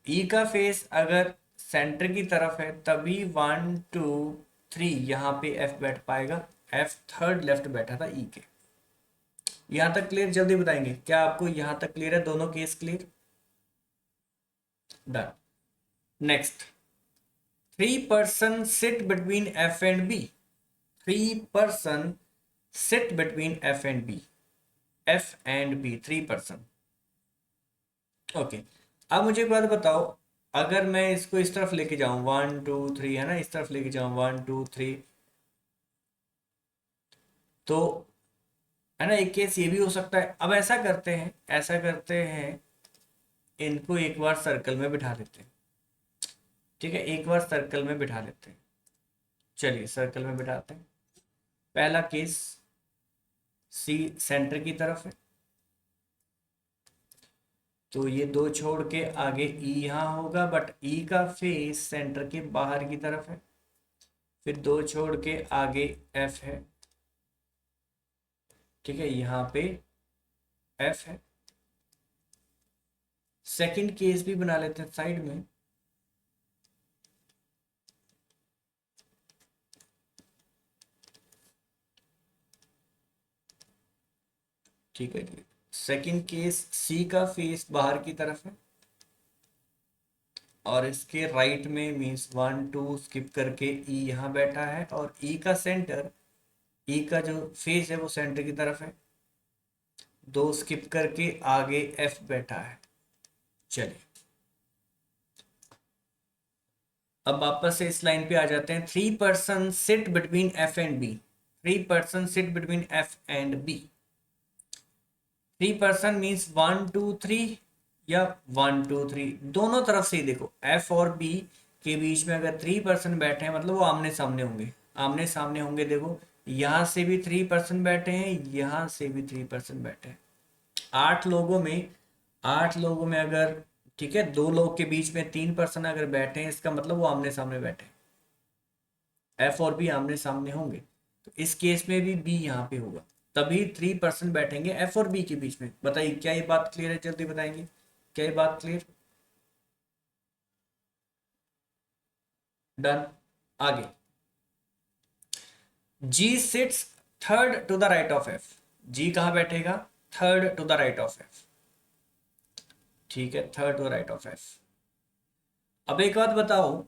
E का फेस अगर सेंटर की तरफ है तभी 1 2 3 यहाँ पे एफ बैठ पाएगा, एफ थर्ड लेफ्ट बैठा था ई के। यहाँ तक क्लियर, जल्दी बताएंगे, क्या आपको यहाँ तक क्लियर है, दोनों case clear, done. Next, 3 person sit between F and B, 3 person sit between F and B, F and B 3 person। Okay, अब मुझे एक बात बताओ, अगर मैं इसको इस तरफ लेके जाऊं 1 2 3 है ना, इस तरफ लेके जाऊं 1 2 3, तो है ना, एक केस ये भी हो सकता है। अब ऐसा करते हैं, ऐसा करते हैं, इनको एक बार सर्कल में बिठा लेते हैं, ठीक है, एक बार सर्कल में बिठा लेते हैं। चलिए सर्कल में बिठाते हैं। पहला केस, सी सेंटर की तरफ है, तो ये दो छोड़ के आगे ई यहाँ होगा, बट ई का फेस सेंटर के बाहर की तरफ है। फिर दो छोड़ के आगे एफ है, ठीक है, यहाँ पे एफ है। सेकंड केस भी बना लेते हैं साइड में, ठीक है जी। सेकंड केस, सी का फेस बाहर की तरफ है और इसके राइट में मीन्स 1 2 स्किप करके ई यहाँ बैठा है, और ई का सेंटर, ई का जो फेस है वो सेंटर की तरफ है, दो स्किप करके आगे एफ बैठा है। चलिए अब वापस से इस लाइन पे आ जाते हैं। 3 person sit between F and B, 3 person sit between F and B. 3 person means 1 2 3 या 1 2 3, दोनों तरफ से ही देखो, एफ और बी के बीच में अगर 3 person बैठे हैं मतलब वो आमने सामने होंगे, आमने सामने होंगे। देखो यहाँ से भी 3 person बैठे हैं, यहाँ से भी 3 person बैठे हैं। 8 लोगों में, 8 लोगों में अगर, ठीक है, 2 लोग के बीच में 3 person अगर बैठे हैं, इसका मतलब वो आमने सामने बैठे हैं, एफ और बी आमने सामने होंगे। तो इस केस में भी बी यहाँ पे होगा, तभी 3 person बैठेंगे एफ और बी के बीच में। बताइए क्या ये बात क्लियर है, जल्दी बताएंगे, क्या ये बात क्लियर, डन। आगे G sits third to the right of F. G कहाँ बैठेगा? Third to the right of F. ठीक है, third to the right of F. अब एक बात बताओ,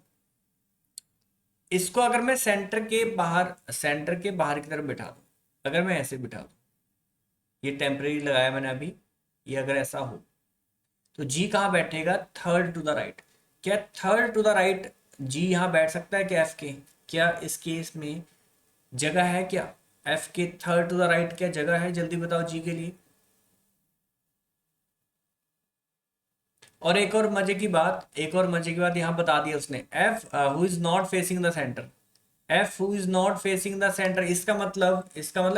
इसको अगर मैं सेंटर के बाहर की तरफ बिठा दूं, अगर मैं ऐसे बिठा दूं, ये टेम्परेरी लगाया मैंने अभी, ये अगर ऐसा हो तो जी कहाँ बैठेगा? Third to the right. क्या third to the right G यहाँ बैठ सकता है क्या एफ के? क्या इस केस में जगह है क्या? एफ के थर्ड टू द राइट क्या जगह है? जल्दी बताओ जी के लिए। और एक और मजे की बात यहाँ बता दिया उसने, F who is not facing the centre. F who is not facing the centre, इसका मतलब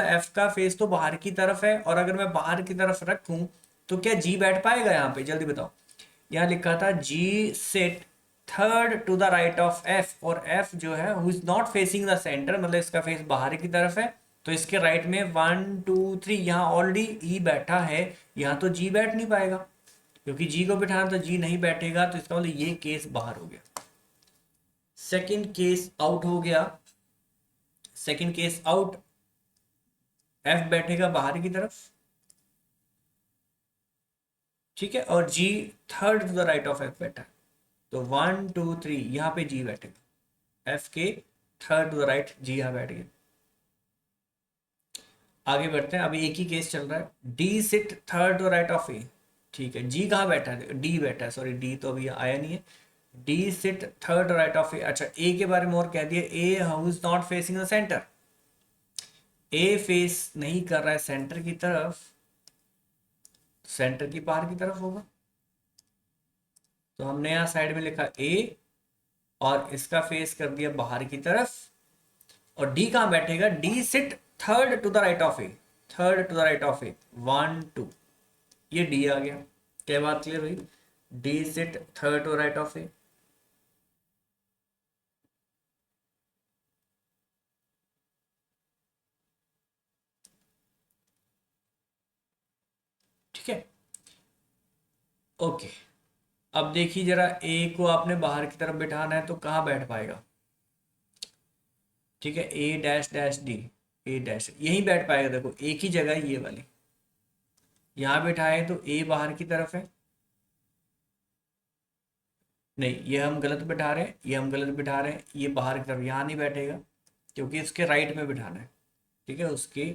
एफ का फेस तो बाहर की तरफ है, और अगर मैं बाहर की तरफ रखूं तो क्या जी बैठ पाएगा यहाँ पे? जल्दी बताओ। यहाँ लिखा था G sit third to the right of F, और एफ जो है who is not facing the centre, मतलब इसका फेस बाहर की तरफ है, तो इसके राइट में 1 2 3 यहाँ ऑलरेडी ई बैठा है, यहाँ तो जी बैठ नहीं पाएगा, क्योंकि जी को बिठाना तो जी नहीं बैठेगा, तो इसका मतलब ये केस बाहर हो गया। सेकंड केस आउट हो गया। सेकंड केस आउट, एफ बैठेगा बाहर की तरफ, ठीक है, और G third to the right of F बैठा है, तो 1 2 3 यहाँ पे जी बैठेगा, एफ के third to the right G यहाँ बैठ गया। आगे बढ़ते हैं, अभी एक ही केस चल रहा है, D sit third to right of A. ठीक है, जी कहाँ बैठा है? डी बैठा है, सॉरी डी तो अभी आया नहीं है। D sit third right of A. अच्छा, ए के बारे में और कह दिया, A who is not facing the centre. A face नहीं कर रहा है सेंटर की तरफ, सेंटर की बाहर की तरफ होगा, तो हमने यहाँ साइड में लिखा ए, और इसका फेस कर दिया बाहर की तरफ। और डी कहाँ बैठेगा? D sit third to the right of A, third to the right of A, 1 2, ये डी आ गया। क्या बात क्लियर हुई? D sit third to right of A. ठीक है, ओके। अब देखिए जरा, ए को आपने बाहर की तरफ बिठाना है तो कहाँ बैठ पाएगा? ठीक है, ए डैश डैश डी, ए डैश यहीं बैठ पाएगा। देखो एक ही जगह है ये वाली, यहाँ बिठाए तो ए बाहर की तरफ है, नहीं ये हम गलत बिठा रहे हैं, ये हम गलत बिठा रहे हैं, ये बाहर की तरफ यहाँ नहीं बैठेगा, क्योंकि इसके राइट में बिठाना है। ठीक है, उसके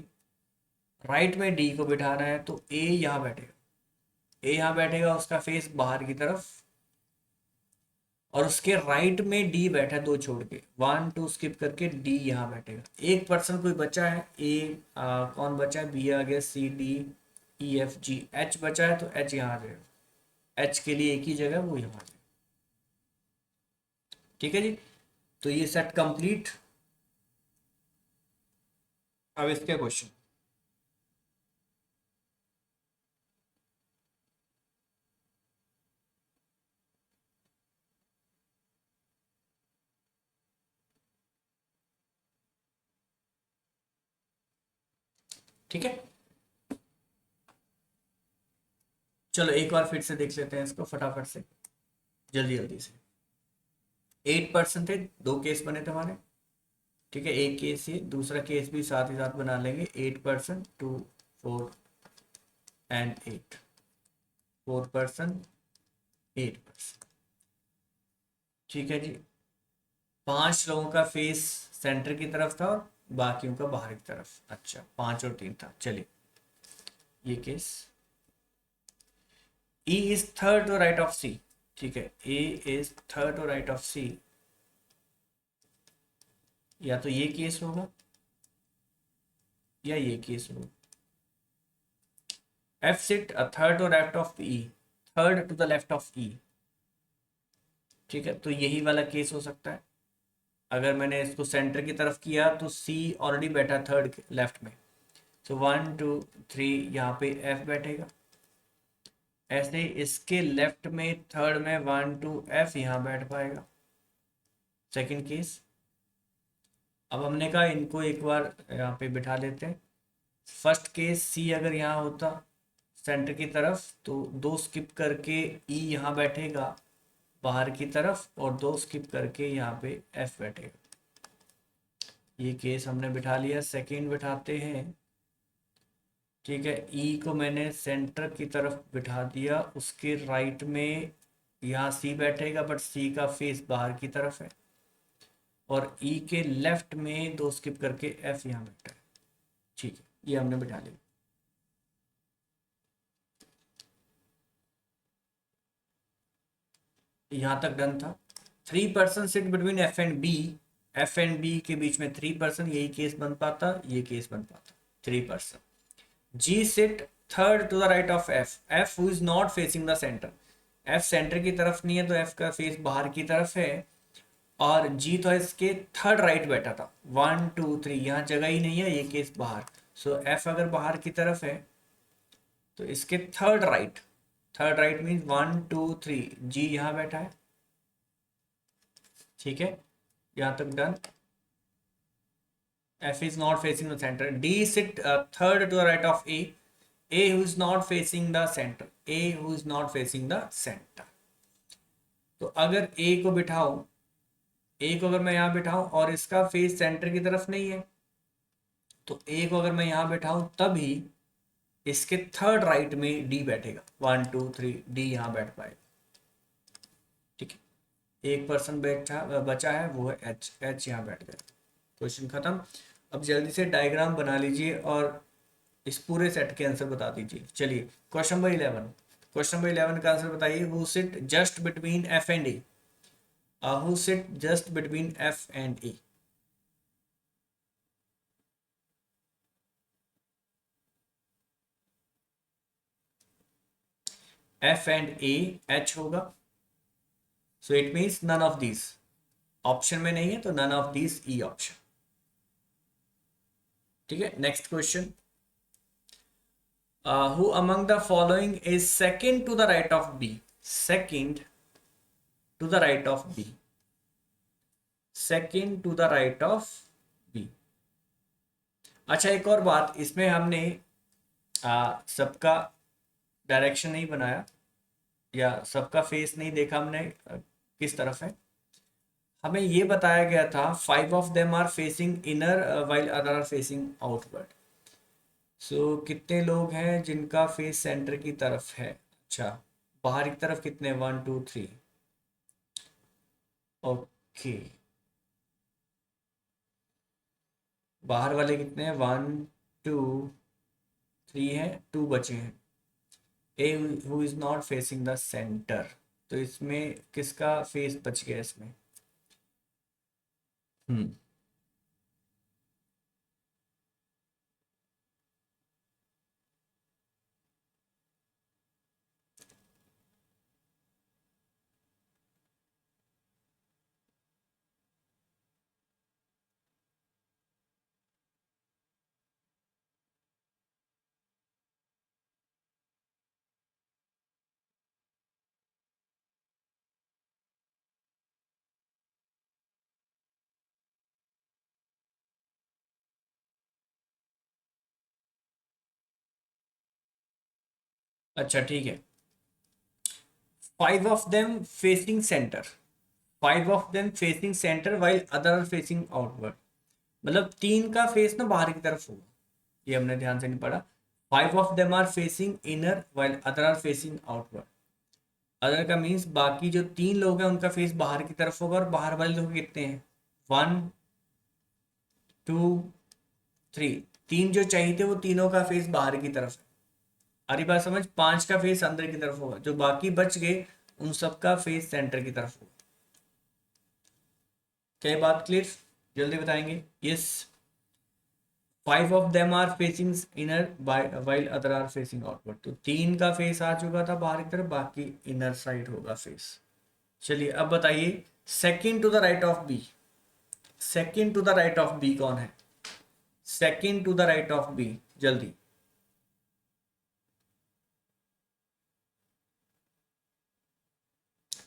राइट में डी को बिठाना है, तो ए यहाँ बैठेगा, ए यहाँ बैठेगा, उसका फेस बाहर की तरफ, और उसके राइट में डी बैठा है, दो छोड़ के 1 2 स्किप करके डी यहाँ बैठेगा। एक पर्सन कोई बचा है, ए कौन बचा है? बी आ गया, C D E F G, H बचा है, तो एच यहाँ आ जाएगा, एच के लिए एक ही जगह, वो यहाँ आ जाएगा। ठीक है जी, तो ये सेट कंप्लीट। अब इसके क्वेश्चन। ठीक है, चलो एक बार फिर से देख लेते हैं इसको फटाफट से, जल्दी जल्दी से। 8% थे, दो केस बने थे हमारे। ठीक है, एक केस ये, दूसरा केस भी साथ ही साथ बना लेंगे। 8%, 2 4 एंड 8, 4%, 8%। ठीक है जी, 5 लोगों का फेस सेंटर की तरफ था और बाकियों का बाहर की तरफ। अच्छा, 5 और 3 था। चलिए ये case, E is third to right of C. ठीक है, A is third to right of C, या तो ये केस होगा या ये केस होगा। F sit third to left of E, third to the left of E. ठीक है, तो यही वाला केस हो सकता है। अगर मैंने इसको सेंटर की तरफ किया तो सी ऑलरेडी बैठा थर्ड लेफ्ट में, तो 1 2 3 यहाँ पे एफ बैठेगा। ऐसे इसके लेफ्ट में थर्ड में 1 2 एफ यहाँ बैठ पाएगा, सेकंड केस। अब हमने कहा इनको एक बार यहाँ पे बिठा लेते हैं। फर्स्ट केस सी अगर यहाँ होता सेंटर की तरफ, तो दो स्किप करके ई यहाँ बैठेगा बाहर की तरफ, और दो स्किप करके यहाँ पे एफ बैठेगा। ये केस हमने बिठा लिया, सेकंड बिठाते हैं। ठीक है, ई को मैंने सेंटर की तरफ बिठा दिया, उसके राइट में यहाँ सी बैठेगा, बट सी का फेस बाहर की तरफ है। और ई के लेफ्ट में दो स्किप करके एफ यहाँ बैठा है। ठीक है, ये हमने बिठा लिया। यहाँ तक डन था। 3% sit between F and B, F and B के बीच में 3%, यही केस बन पाता, ये केस बन पाता 3%। G sit third to the right of F, F who is not facing the centre, F centre की तरफ नहीं है तो एफ का फेस बाहर की तरफ है। और जी तो इसके थर्ड राइट बैठा था, 1 2 3, यहाँ जगह ही नहीं है, ये केस बाहर। सो एफ अगर बाहर की तरफ है तो इसके third right, third right means 1 2 3, जी यहाँ बैठा है। ठीक है, यहाँ तक done. F is not facing the center. D sit third to the right of A. A who is not facing the center. A who is not facing the center. तो अगर A को बिठाऊं, A को अगर मैं यहाँ बिठाऊं और इसका face centre की तरफ नहीं है, तो A को अगर मैं यहाँ बिठाऊं तभी इसके थर्ड राइट में D बैठेगा, 1 2 3, D यहाँ बैठ पाएगा। ठीक है, एक पर्सन बैठा बचा है, वो है H, H यहाँ बैठ गया। क्वेश्चन खत्म। अब जल्दी से डायग्राम बना लीजिए और इस पूरे सेट के आंसर बता दीजिए। चलिए क्वेश्चन नंबर 11, क्वेश्चन नंबर 11 का आंसर बताइए। Who sit just between F and A, who sit just between F and A. F and A H होगा, so it means none of this. Option में नहीं है तो none of this E option. ठीक है, next question. Who among the following is second to the right of B? Second to the right of B. Second to the right of B. अच्छा, एक और बात, इसमें हमने सबका डायरेक्शन नहीं बनाया या सबका फेस नहीं देखा हमने किस तरफ है। हमें ये बताया गया था 5 of them are facing inner while other are facing outward. So कितने लोग हैं जिनका फेस सेंटर की तरफ है? अच्छा, बाहर की तरफ कितने? 1 2 3। ओके, बाहर वाले कितने हैं? 1 2 3 हैं, 2 बचे हैं। A who is not facing the centre, तो इसमें किसका फेस बच गया इसमें? हम्म, अच्छा ठीक है। 5 of them facing centre, 5 of them facing centre while other facing outward, मतलब 3 का फेस ना बाहर की तरफ होगा, ये हमने ध्यान से नहीं पढ़ा। 5 of them are facing inner while other are facing outward. Other का मीन्स बाकी जो 3 लोग हैं उनका फेस बाहर की तरफ होगा, और बाहर वाले लोग कितने हैं? 1 2 3, 3 जो चाहिए थे वो तीनों का फेस बाहर की तरफ है। अरे बात समझ, 5 का फेस अंदर की तरफ होगा, जो बाकी बच गए उन सबका फेस सेंटर की तरफ होगा। क्या ये बात क्लियर? जल्दी बताएंगे। Yes, 5 of them are facing inner while other are facing outward, तो 3 का फेस आ चुका था बाहर की तरफ, बाकी इनर साइड होगा फेस। चलिए अब बताइए, second to the right of B, second to the right of B कौन है? Second to the right of B, जल्दी।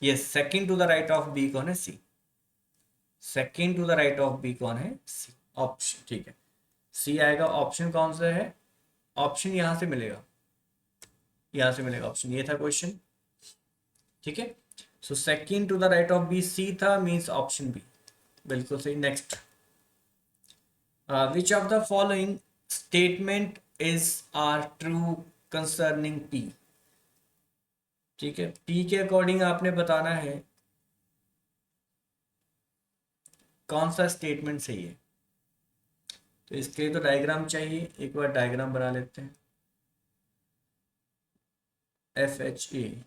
Yes, second to the right of B कौन है? C. Second to the right of B कौन है? C option. ठीक है, सी आएगा। ऑप्शन कौन सा है? ऑप्शन यहां से मिलेगा, यहां से मिलेगा ऑप्शन, ये था क्वेश्चन। ठीक है, so second to the right of B C था, मींस ऑप्शन बी, बिल्कुल सही। Next, which of the following statement is are true concerning P. ठीक है, पी के अकॉर्डिंग आपने बताना है कौन सा स्टेटमेंट सही है। तो इसके लिए तो डायग्राम चाहिए, एक बार डायग्राम बना लेते हैं। एफ एच ए,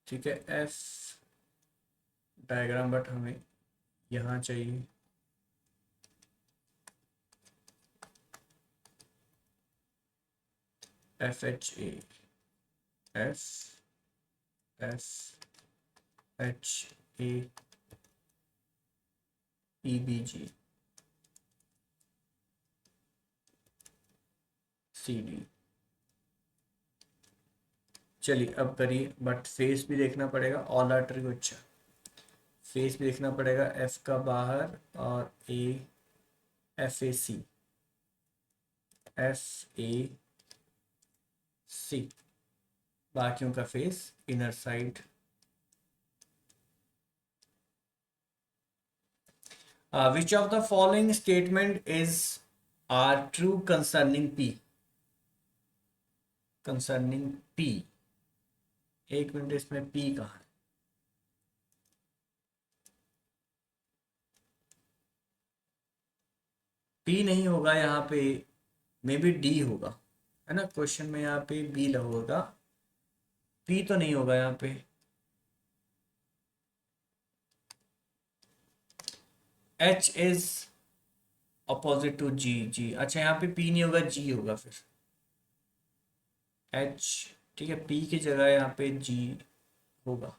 ठीक है, एफ डायग्राम, बट हमें यहाँ चाहिए F H A, F F H A E B G C D. चलिए अब करिए, बट फेस भी देखना पड़ेगा, ऑल आर ट्रू। अच्छा, फेस भी देखना पड़ेगा, एफ का बाहर और ए, F A C, F A C, बाकियों का face inner side. Which of the following statement is are true concerning P. Concerning P, एक मिनट, इसमें पी कहाँ है? पी नहीं होगा यहाँ पे, मे बी डी होगा, है ना। क्वेश्चन में यहाँ पे बी लगेगा, पी तो नहीं होगा यहाँ पे। एच इज अपोजिट टू जी, जी, अच्छा यहाँ पे पी नहीं होगा, जी होगा फिर। एच, ठीक है, पी की जगह यहाँ पे जी होगा।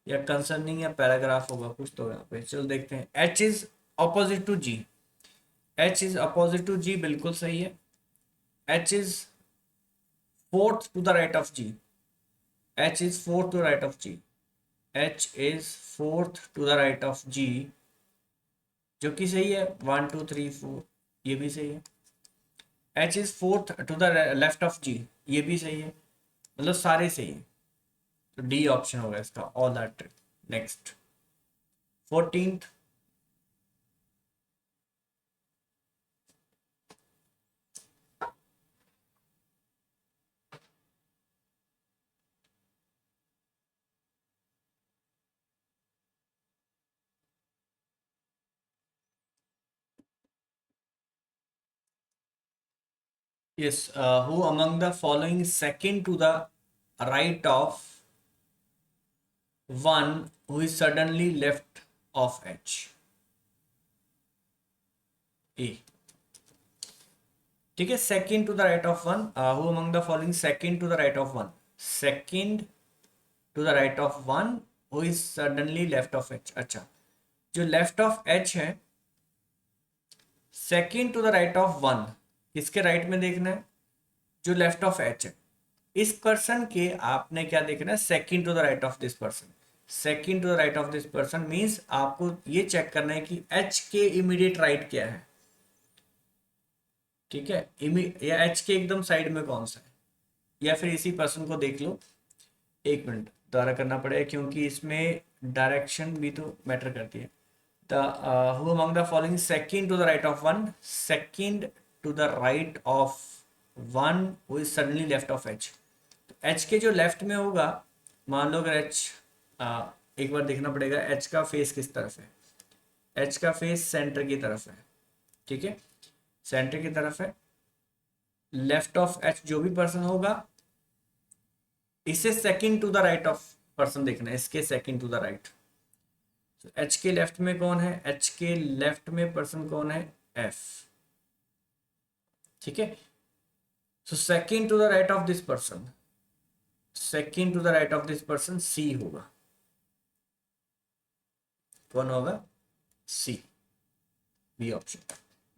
या कंसर्निंग या पैराग्राफ होगा कुछ तो यहाँ पे। चलो देखते हैं, H is opposite to G, H is opposite to G, बिल्कुल सही है। H is fourth to the right of G, H is fourth to the right of G, H is fourth to the right of G, जो कि सही है। 1 2 3 4, ये भी सही है। H is fourth to the left of G, ये भी सही है, मतलब सारे सही है। तो डी ऑप्शन होगा इसका, all are true. Next 14th, yes, who among the following second to the right of one who is suddenly left of H, A, ठीक है, second to the right of one, who among the following second to the right of one, second to the right of one who is suddenly left of H. अच्छा, जो left of H है, second to the right of one, किसके right में देखना है? जो left of H है, इस पर्सन के आपने क्या देखना है? Second to the right of this person. Second to the right of this person means आपको ये चेक करना है कि एच के इमीडिएट राइट क्या है, ठीक है, या एच के एकदम साइड में कौन सा है, या फिर इसी पर्सन को देख लो। एक मिनट दोबारा करना पड़ेगा क्योंकि इसमें डायरेक्शन भी तो मैटर करती है। The who among the following second to the right of one, second to the right of one who is suddenly left of H. तो एच के जो लेफ्ट में होगा, मान लो अगर एच, एक बार देखना पड़ेगा एच का फेस किस तरफ है। एच का फेस सेंटर की तरफ है, ठीक है, सेंटर की तरफ है। लेफ्ट ऑफ एच जो भी पर्सन होगा, इसे second to the right of person देखना है, इसके सेकंड टू द राइट। तो एच के लेफ्ट में कौन है? एच के लेफ्ट में पर्सन कौन है? एफ, ठीक है। So second to the right of this person, second to the right of this person C होगा। कौन होगा? C, B option.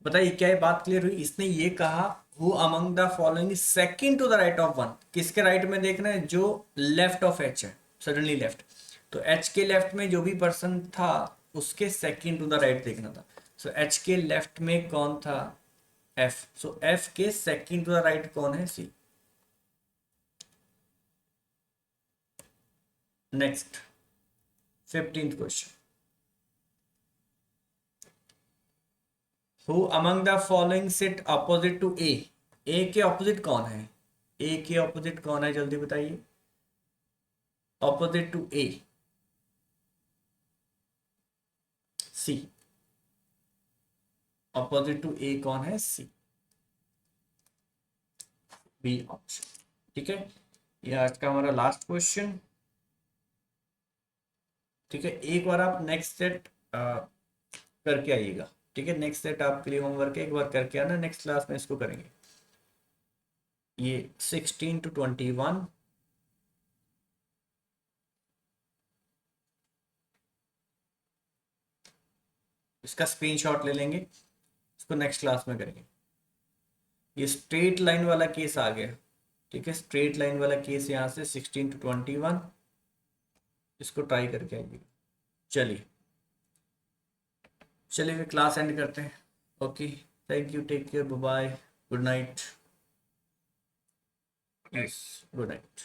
बताइए क्या ये बात क्लियर हुई? इसने ये कहा who among the following second to the right of one, किसके राइट में देखना है? जो लेफ्ट ऑफ एच है, सडनली लेफ्ट। तो एच के लेफ्ट में जो भी पर्सन था उसके सेकंड टू द राइट देखना था। सो एच के लेफ्ट में कौन था? एफ, सो एफ के सेकंड टू द राइट कौन है? C. Next 15th question, who among the following sit opposite to A? A के ऑपोजिट कौन है? ए के ऑपोजिट कौन है, जल्दी बताइए। Opposite to A, C. Opposite to A कौन है? C, B option. ठीक है, ये आज का हमारा लास्ट क्वेश्चन। ठीक है, एक बार आप नेक्स्ट सेट करके आइएगा। ठीक है, नेक्स्ट सेट आपके लिए होमवर्क है, एक बार करके आना, नेक्स्ट क्लास में इसको करेंगे। ये 16 to 21, इसका स्क्रीनशॉट ले लेंगे, इसको नेक्स्ट क्लास में करेंगे। ये स्ट्रेट लाइन वाला केस आ गया। ठीक है, स्ट्रेट लाइन वाला केस यहाँ से 16 to 21, इसको ट्राई करके आइए। चलिए चलिए फिर क्लास एंड करते हैं। Okay, thank you, take care, bye bye, good night. Yes, good night.